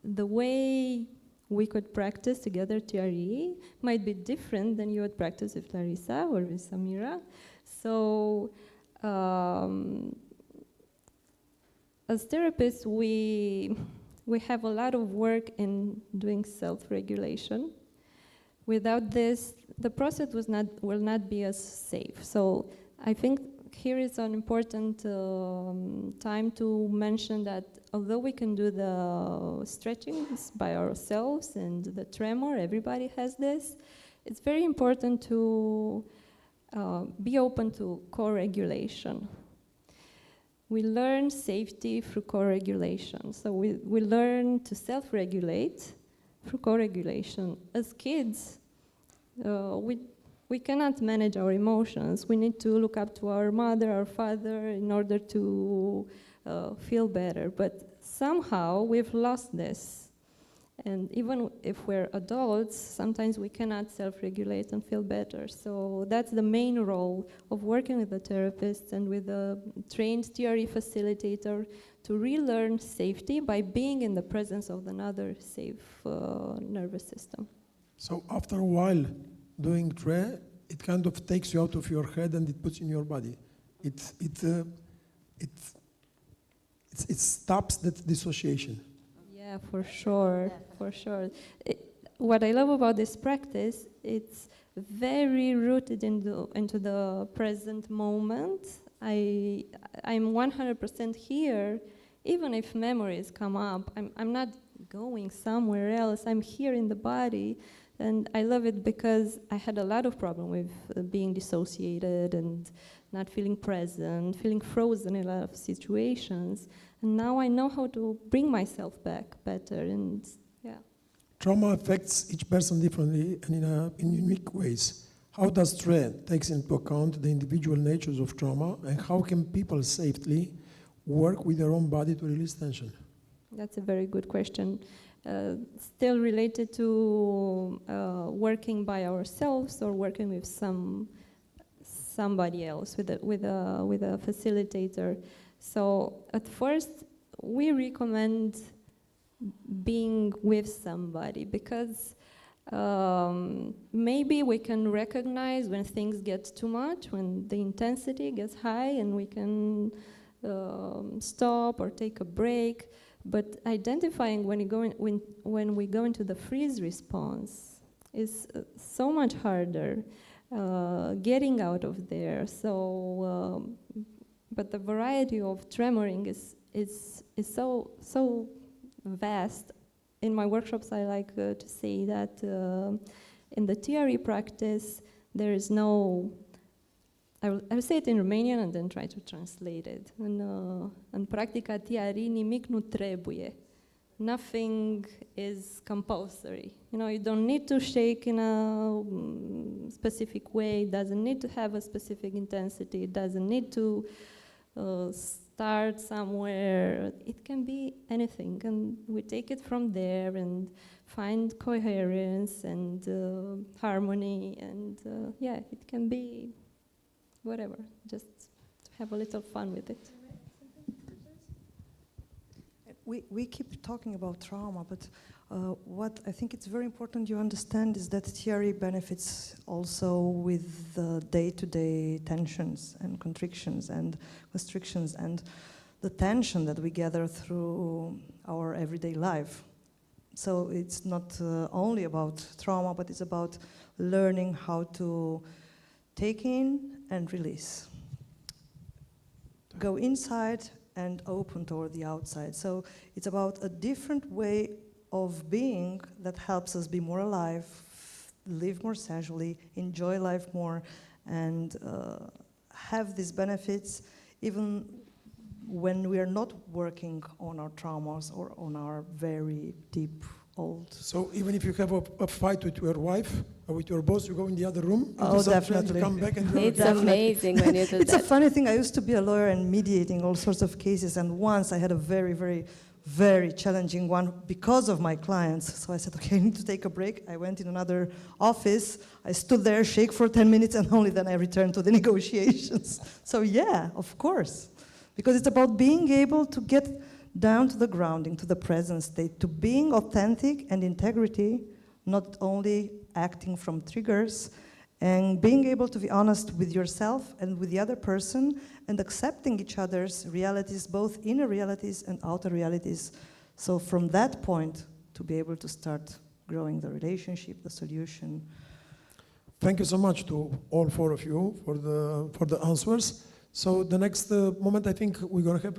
way we could practice together TRE might be different than you would practice with Larissa or with Saymara. So as therapists, we have a lot of work in doing self-regulation. Without this, the process will not be as safe. So I think here is an important time to mention that although we can do the stretchings by ourselves and the tremor, everybody has this, it's very important to be open to co-regulation. We learn safety through co-regulation. So we learn to self-regulate through co-regulation. As kids, we cannot manage our emotions. We need to look up to our mother, our father, in order to feel better. But somehow we've lost this. And even if we're adults, sometimes we cannot self-regulate and feel better. So that's the main role of working with a therapist and with a trained TRE facilitator, to relearn safety by being in the presence of another safe nervous system. So after a while doing TRE, it kind of takes you out of your head and it puts in your body. It stops that dissociation. Yeah, for sure, for sure. What I love about this practice, it's very rooted into the present moment. I'm 100% here, even if memories come up. I'm not going somewhere else. I'm here in the body, and I love it because I had a lot of problem with being dissociated and not feeling present, feeling frozen in a lot of situations. And now I know how to bring myself back better, and yeah. Trauma affects each person differently and in unique ways. How does TRE take into account the individual natures of trauma, and how can people safely work with their own body to release tension? That's a very good question. Still related to working by ourselves or working with somebody else, with a facilitator. So at first, we recommend being with somebody because maybe we can recognize when things get too much, when the intensity gets high, and we can stop or take a break. But identifying when we go into the freeze response is so much harder. Getting out of there. So, but the variety of tremoring is so vast. In my workshops, I like to say that in the TRE practice, there is no. I will say it in Romanian and then try to translate it. În practica TRE, nimic nu trebuie. Nothing is compulsory. You know, you don't need to shake in a specific way. It doesn't need to have a specific intensity. It doesn't need to start somewhere. It can be anything, and we take it from there and find coherence and harmony, and yeah, it can be whatever. Just to have a little fun with it. We keep talking about trauma, but what I think it's very important you understand is that TRE benefits also with the day-to-day tensions and constrictions and the tension that we gather through our everyday life. So it's not only about trauma, but it's about learning how to take in and release. Go inside and open toward the outside. So it's about a different way of being that helps us be more alive, live more sensually, enjoy life more, and have these benefits even when we are not working on our traumas or on our very deep old. So even if you have a fight with your wife or with your boss, you go in the other room, Oh, definitely. come back and It's amazing when you do It's a that. funny thing. I used to be a lawyer and mediating all sorts of cases, and once I had a very, very, very challenging one because of my clients. So I said, okay, I need to take a break. I went in another office. I stood there, shake for 10 minutes, and only then I returned to the negotiations. So yeah, of course. Because it's about being able to get down to the grounding, to the present state, to being authentic and integrity, not only acting from triggers, and being able to be honest with yourself and with the other person, and accepting each other's realities, both inner realities and outer realities. So from that point, to be able to start growing the relationship, the solution. Thank you so much to all four of you for the answers. So the next moment, I think we're going to have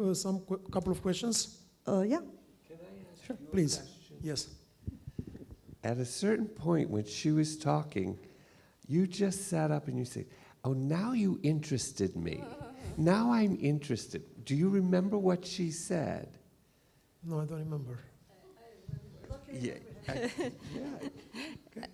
couple of questions. Yeah. Can I ask Sure, you a please. question? Yes. At a certain point when she was talking, you just sat up and you said, oh, now you interested me. Now I'm interested. Do you remember what she said? No, I don't remember. Yeah.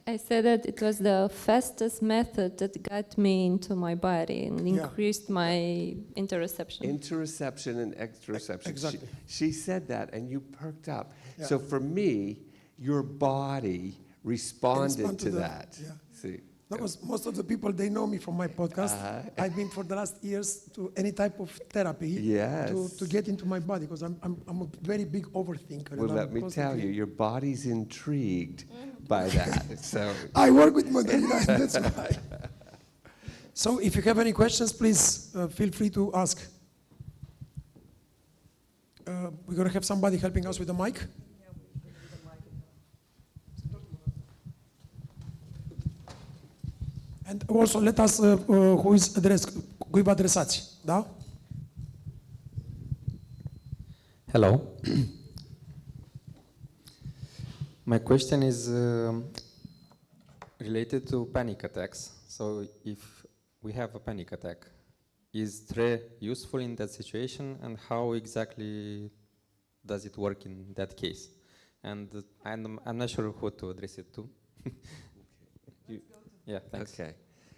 I said that it was the fastest method that got me into my body and Yeah. increased my interoception. Interoception and exteroception. Exactly. She said that and you perked up. Yeah. So for me, your body responded Respond to to the- that. yeah. See? Because most of the people, they know me from my podcast. I've been for the last years to any type of therapy Yes. to get into my body, because I'm a very big overthinker. Well, and let I'm me tell constantly- you, your body's intrigued by that. So, I work with Madalena, and that's why. So if you have any questions, please feel free to ask. We're going to have somebody helping us with the mic. And also let us who is cui vă adresați, da? Hello. My question is related to panic attacks. So if we have a panic attack, is TRE useful in that situation, and how exactly does it work in that case? And I'm not sure who to address it to. Yeah, thanks. okay.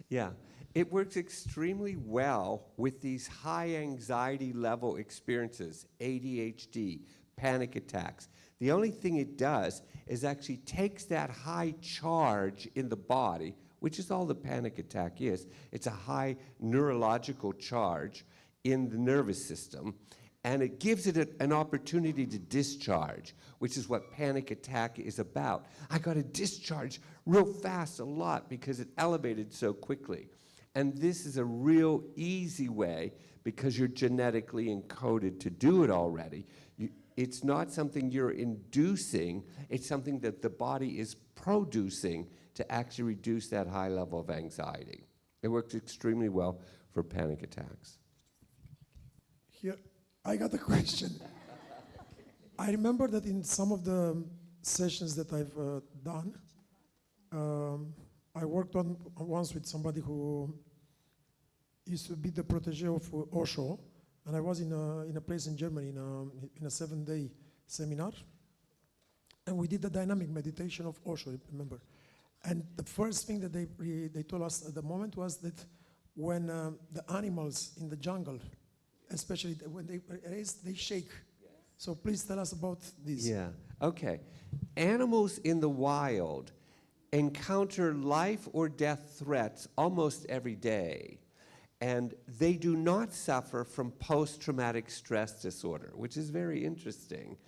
Yeah. It works extremely well with these high anxiety level experiences, ADHD, panic attacks. The only thing it does is actually takes that high charge in the body, which is all the panic attack is. It's a high neurological charge in the nervous system, and it gives it an opportunity to discharge, which is what panic attack is about. I got to discharge real fast a lot because it elevated so quickly. And this is a real easy way, because you're genetically encoded to do it already. It's not something you're inducing, it's something that the body is producing to actually reduce that high level of anxiety. It works extremely well for panic attacks. Here, I got a question. I remember that in some of the sessions that I've done, I worked once with somebody who used to be the protege of Osho, and I was in a place in Germany in a 7-day seminar, and we did the dynamic meditation of Osho, remember? And the first thing that they told us at the moment was that when the animals in the jungle, especially when they raise, they shake. So please tell us about this. Yeah, okay. Animals in the wild encounter life or death threats almost every day, and they do not suffer from post-traumatic stress disorder, which is very interesting,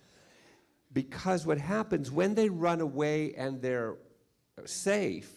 because what happens when they run away and they're safe,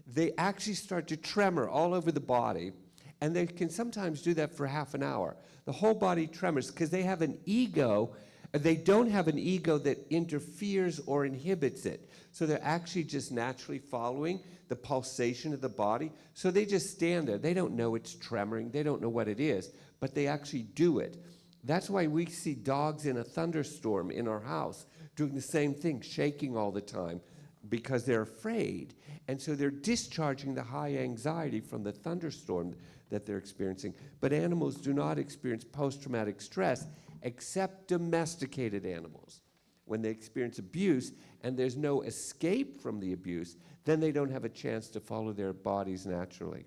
they actually start to tremor all over the body, and they can sometimes do that for half an hour. The whole body tremors because they have an ego. They don't have an ego that interferes or inhibits it. So they're actually just naturally following the pulsation of the body. So they just stand there. They don't know it's tremoring. They don't know what it is, but they actually do it. That's why we see dogs in a thunderstorm in our house doing the same thing, shaking all the time, because they're afraid. And so they're discharging the high anxiety from the thunderstorm that they're experiencing. But animals do not experience post-traumatic stress, except domesticated animals. When they experience abuse and there's no escape from the abuse, then they don't have a chance to follow their bodies naturally.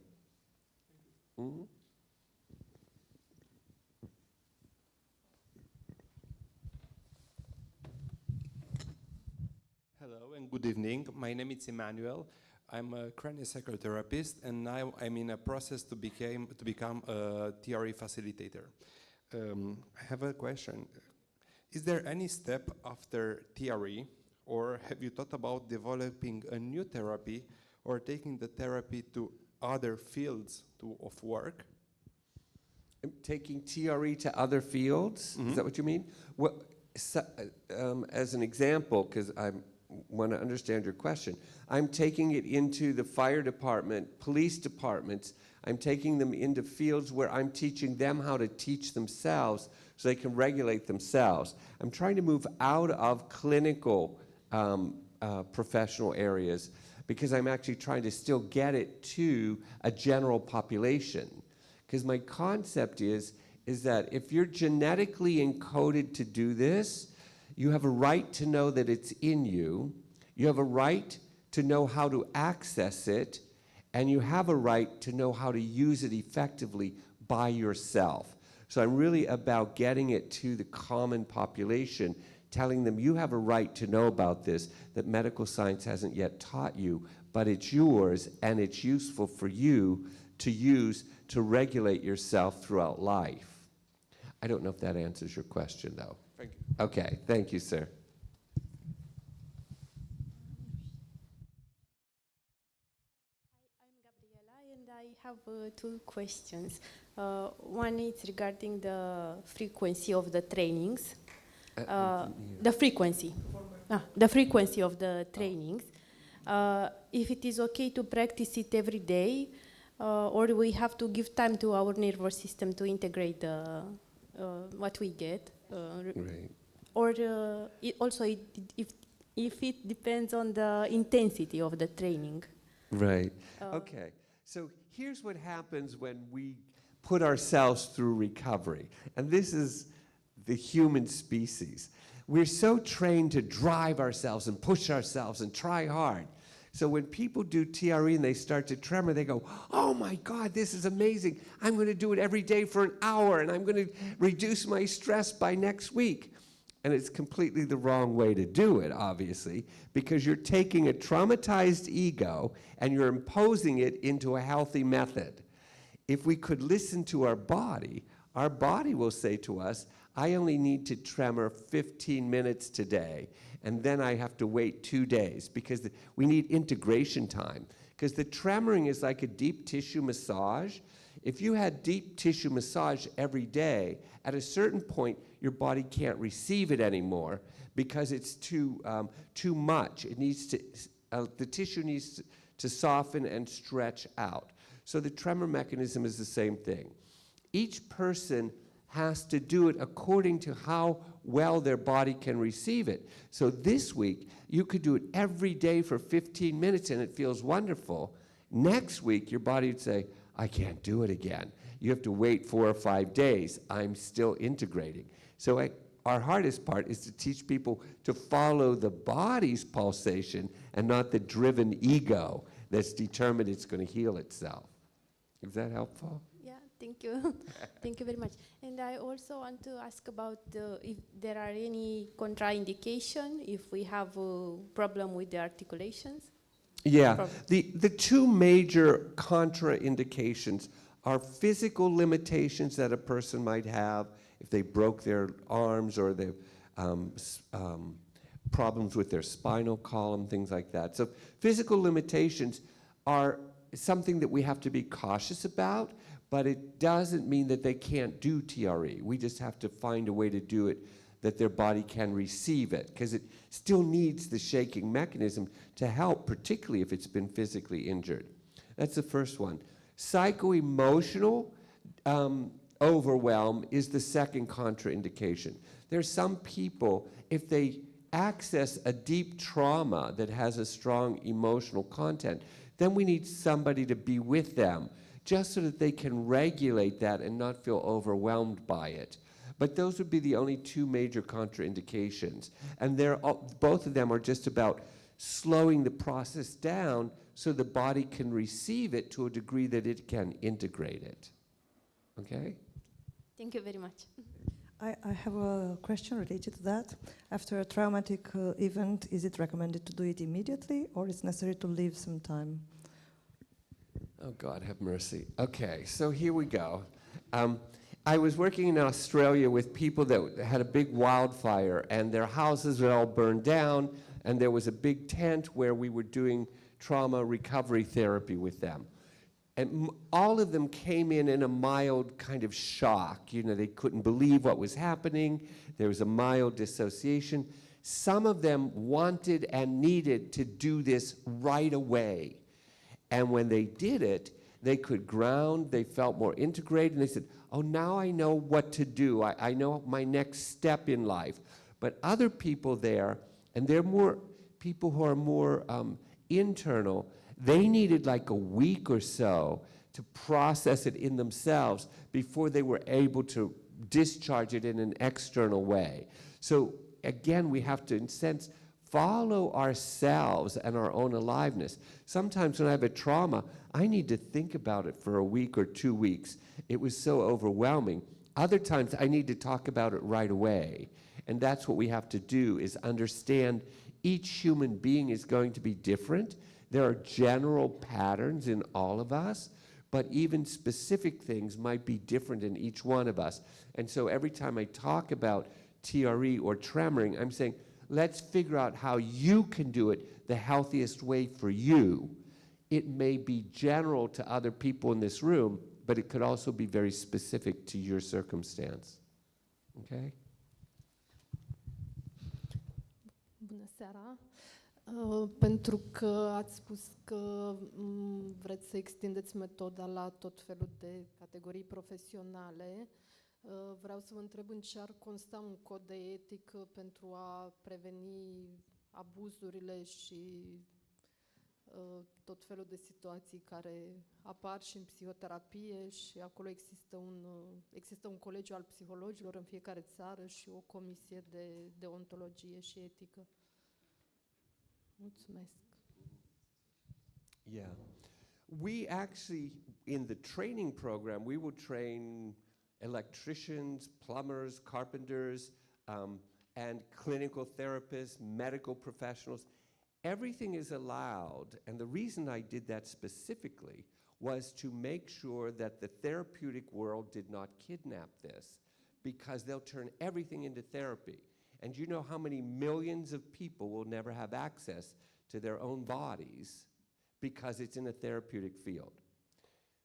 Mm-hmm. Hello and good evening. My name is Emmanuel. I'm a craniosacral and now I'm in a process to become a TRE facilitator. I have a question. Is there any step after TRE, or have you thought about developing a new therapy or taking the therapy to other fields of work? Taking TRE to other fields? Mm-hmm. Is that what you mean? Well, so, as an example, because I want to understand your question, I'm taking it into the fire department, police departments. I'm taking them into fields where I'm teaching them how to teach themselves so they can regulate themselves. I'm trying to move out of clinical professional areas, because I'm actually trying to still get it to a general population. Because my concept is that if you're genetically encoded to do this, you have a right to know that it's in you. You have a right to know how to access it, and you have a right to know how to use it effectively by yourself. So I'm really about getting it to the common population telling them you have a right to know about this that medical science hasn't yet taught you, but it's yours and it's useful for you to use to regulate yourself throughout life. I don't know if that answers your question, though. Thank you. Okay, thank you, sir. I'm Gabriela, and I have two questions. One is regarding the frequency of the trainings. The frequency of the trainings. If it is okay to practice it every day, or we have to give time to our nervous system to integrate what we get. Right. Or if it depends on the intensity of the training. Right. Okay. So here's what happens when we put ourselves through recovery. And this is the human species. We're so trained to drive ourselves and push ourselves and try hard. So when people do TRE and they start to tremor, they go, oh my God, this is amazing. I'm going to do it every day for an hour, and I'm going to reduce my stress by next week. And it's completely the wrong way to do it, obviously, because you're taking a traumatized ego and you're imposing it into a healthy method. If we could listen to our body will say to us, I only need to tremor 15 minutes today, and then I have to wait 2 days, because we need integration time. Because the tremoring is like a deep tissue massage. If you had deep tissue massage every day, at a certain point, your body can't receive it anymore because it's too much. It needs to, the tissue needs to soften and stretch out. So the tremor mechanism is the same thing. Each person has to do it according to how well their body can receive it. So this week, you could do it every day for 15 minutes and it feels wonderful. Next week, your body would say, I can't do it again. You have to wait 4 or 5 days. I'm still integrating. So our hardest part is to teach people to follow the body's pulsation and not the driven ego that's determined it's going to heal itself. Is that helpful? Yeah, thank you. Thank you very much. And I also want to ask about if there are any contraindication if we have a problem with the articulations. Yeah, the two major contraindications are physical limitations that a person might have if they broke their arms or they problems with their spinal column, things like that. So physical limitations are something that we have to be cautious about, but it doesn't mean that they can't do TRE. We just have to find a way to do it that their body can receive it, because it still needs the shaking mechanism to help, particularly if it's been physically injured. That's the first one. Psycho-emotional overwhelm is the second contraindication. There's some people, if they access a deep trauma that has a strong emotional content, then we need somebody to be with them, just so that they can regulate that and not feel overwhelmed by it. But those would be the only two major contraindications. And both of them are just about slowing the process down so the body can receive it to a degree that it can integrate it. Okay? Thank you very much. I have a question related to that. After a traumatic event, is it recommended to do it immediately, or is it necessary to leave some time? Oh, God have mercy. Okay, so here we go. I was working in Australia with people that had a big wildfire, and their houses were all burned down, and there was a big tent where we were doing trauma recovery therapy with them. And all of them came in a mild kind of shock. You know, they couldn't believe what was happening. There was a mild dissociation. Some of them wanted and needed to do this right away. And when they did it, they could ground, they felt more integrated, and they said, oh, now I know what to do. I know my next step in life. But other people there, and they're more people who are more internal, they needed like a week or so to process it in themselves before they were able to discharge it in an external way. So again, we have to, in a sense, follow ourselves and our own aliveness. Sometimes when I have a trauma, I need to think about it for a week or 2 weeks. It was so overwhelming. Other times I need to talk about it right away. And that's what we have to do, is understand each human being is going to be different. There are general patterns in all of us, but even specific things might be different in each one of us. And so every time I talk about TRE or tremoring, I'm saying, let's figure out how you can do it the healthiest way for you. It may be general to other people in this room, but it could also be very specific to your circumstance. Okay? Bună seara! Pentru că ați spus că vreți să extindeți metoda la tot felul de categorii profesionale, vreau să vă întreb în ce ar consta un cod de etică pentru a preveni abuzurile și tot felul de situații care apar și în psihoterapie, și acolo există un colegiu al psihologilor în fiecare țară și o comisie de deontologie și etică. Mulțumesc. Yeah. We actually, in the training program, we will train electricians, plumbers, carpenters, and clinical therapists, medical professionals. Everything is allowed, and the reason I did that specifically was to make sure that the therapeutic world did not kidnap this, because they'll turn everything into therapy. And you know how many millions of people will never have access to their own bodies because it's in a therapeutic field.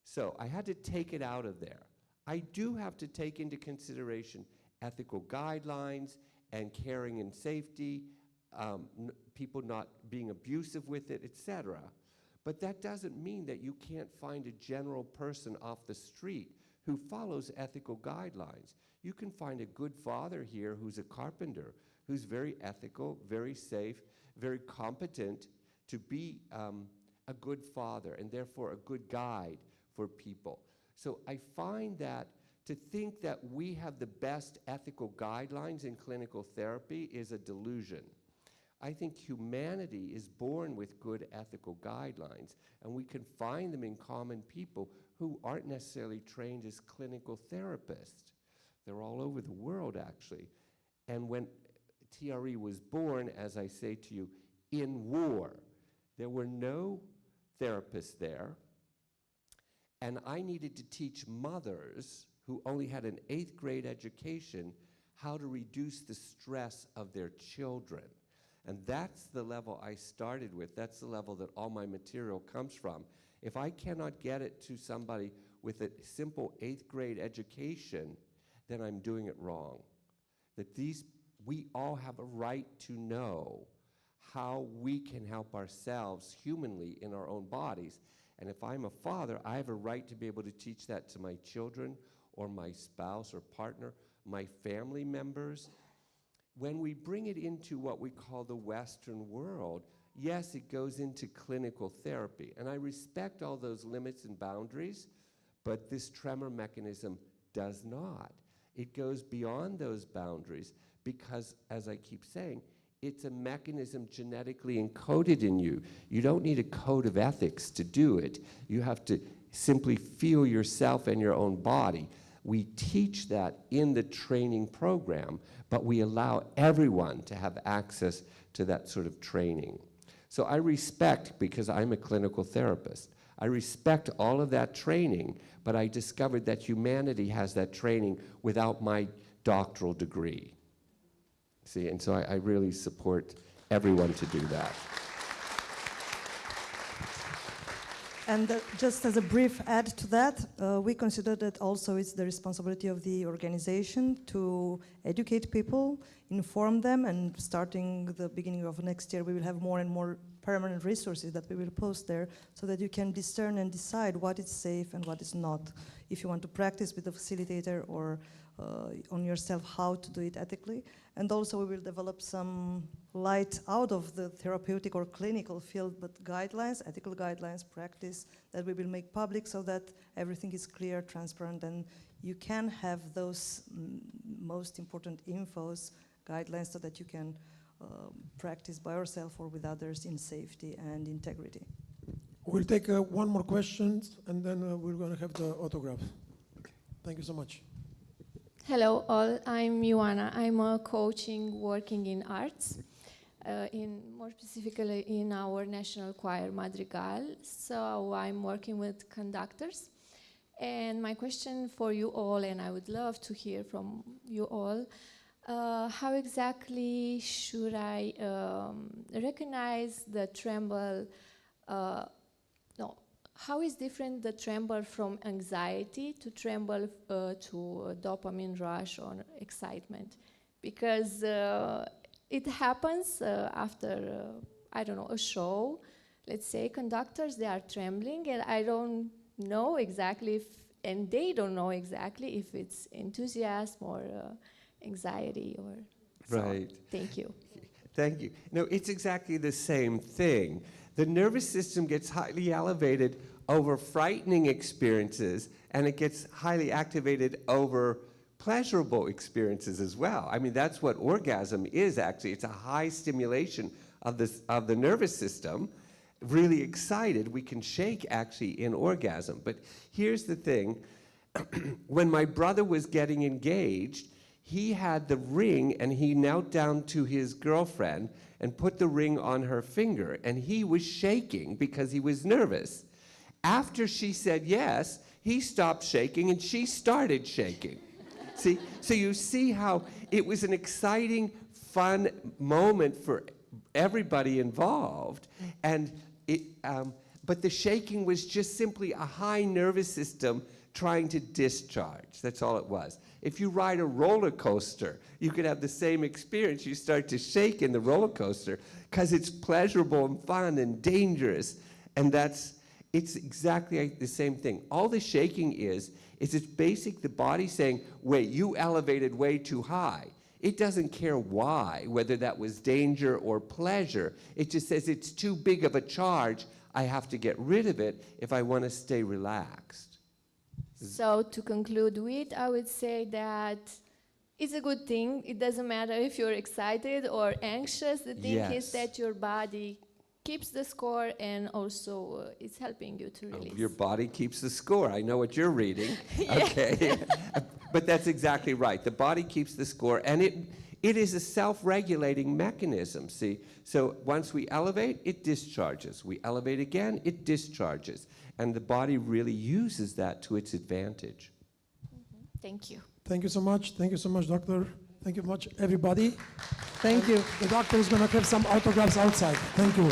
So I had to take it out of there. I do have to take into consideration ethical guidelines and caring and safety, people not being abusive with it, etc. But that doesn't mean that you can't find a general person off the street who follows ethical guidelines. You can find a good father here who's a carpenter, who's very ethical, very safe, very competent to be a good father and therefore a good guide for people. So I find that to think that we have the best ethical guidelines in clinical therapy is a delusion. I think humanity is born with good ethical guidelines, and we can find them in common people who aren't necessarily trained as clinical therapists. They're all over the world, actually. And when TRE was born, as I say to you, in war, there were no therapists there, and I needed to teach mothers who only had an 8th grade education how to reduce the stress of their children. And that's the level I started with. That's the level that all my material comes from. If I cannot get it to somebody with a simple 8th grade education, then I'm doing it wrong. That we all have a right to know how we can help ourselves humanly in our own bodies. And if I'm a father, I have a right to be able to teach that to my children or my spouse or partner, my family members. When we bring it into what we call the Western world, yes, it goes into clinical therapy. And I respect all those limits and boundaries, but this tremor mechanism does not. It goes beyond those boundaries because, as I keep saying, it's a mechanism genetically encoded in you. You don't need a code of ethics to do it. You have to simply feel yourself and your own body. We teach that in the training program, but we allow everyone to have access to that sort of training. So I respect, because I'm a clinical therapist, I respect all of that training, but I discovered that humanity has that training without my doctoral degree. See, and so I really support everyone to do that. And just as a brief add to that, we consider that also it's the responsibility of the organization to educate people, inform them, and starting the beginning of next year, we will have more and more permanent resources that we will post there so that you can discern and decide what is safe and what is not. If you want to practice with a facilitator or on yourself how to do it ethically. And also we will develop some light out of the therapeutic or clinical field, but guidelines, ethical guidelines, practice that we will make public so that everything is clear, transparent, and you can have those most important infos, guidelines, so that you can practice by yourself or with others in safety and integrity. We'll take one more question, and then we're going to have the autograph. Thank you so much. Hello all, I'm Ioana. I'm a coaching working in arts, more specifically in our national choir Madrigal. So I'm working with conductors. And my question for you all, and I would love to hear from you all, how exactly should I recognize the tremble? How is different the tremble from anxiety to tremble to a dopamine rush or excitement? Because it happens after, I don't know, a show. Let's say conductors, they are trembling, and I don't know exactly and they don't know exactly if it's enthusiasm or anxiety or Right. So, thank you. Thank you. No, it's exactly the same thing. The nervous system gets highly elevated over frightening experiences, and it gets highly activated over pleasurable experiences as well. I mean, that's what orgasm is actually. It's a high stimulation of the nervous system. Really excited, we can shake actually in orgasm. But here's the thing. When my brother was getting engaged, he had the ring and he knelt down to his girlfriend and put the ring on her finger, and he was shaking because he was nervous. After she said yes, he stopped shaking and she started shaking. See, so you see how it was an exciting, fun moment for everybody involved, and but the shaking was just simply a high nervous system trying to discharge. That's all it was. If you ride a roller coaster, you could have the same experience. You start to shake in the roller coaster because it's pleasurable and fun and dangerous. And it's exactly the same thing. All the shaking is it's basic, the body saying, wait, you elevated way too high. It doesn't care why, whether that was danger or pleasure. It just says it's too big of a charge. I have to get rid of it if I want to stay relaxed. So to conclude with, I would say that it's a good thing. It doesn't matter if you're excited or anxious. The thing is that your body keeps the score, and also it's helping you to release. Your body keeps the score. I know what you're reading. Okay. But that's exactly right. The body keeps the score, and it is a self-regulating mechanism, see? So once we elevate, it discharges. We elevate again, it discharges. And the body really uses that to its advantage. Thank you. Thank you so much. Thank you so much, doctor. Thank you much, everybody. Thank you. The doctor is going to have some autographs outside. Thank you.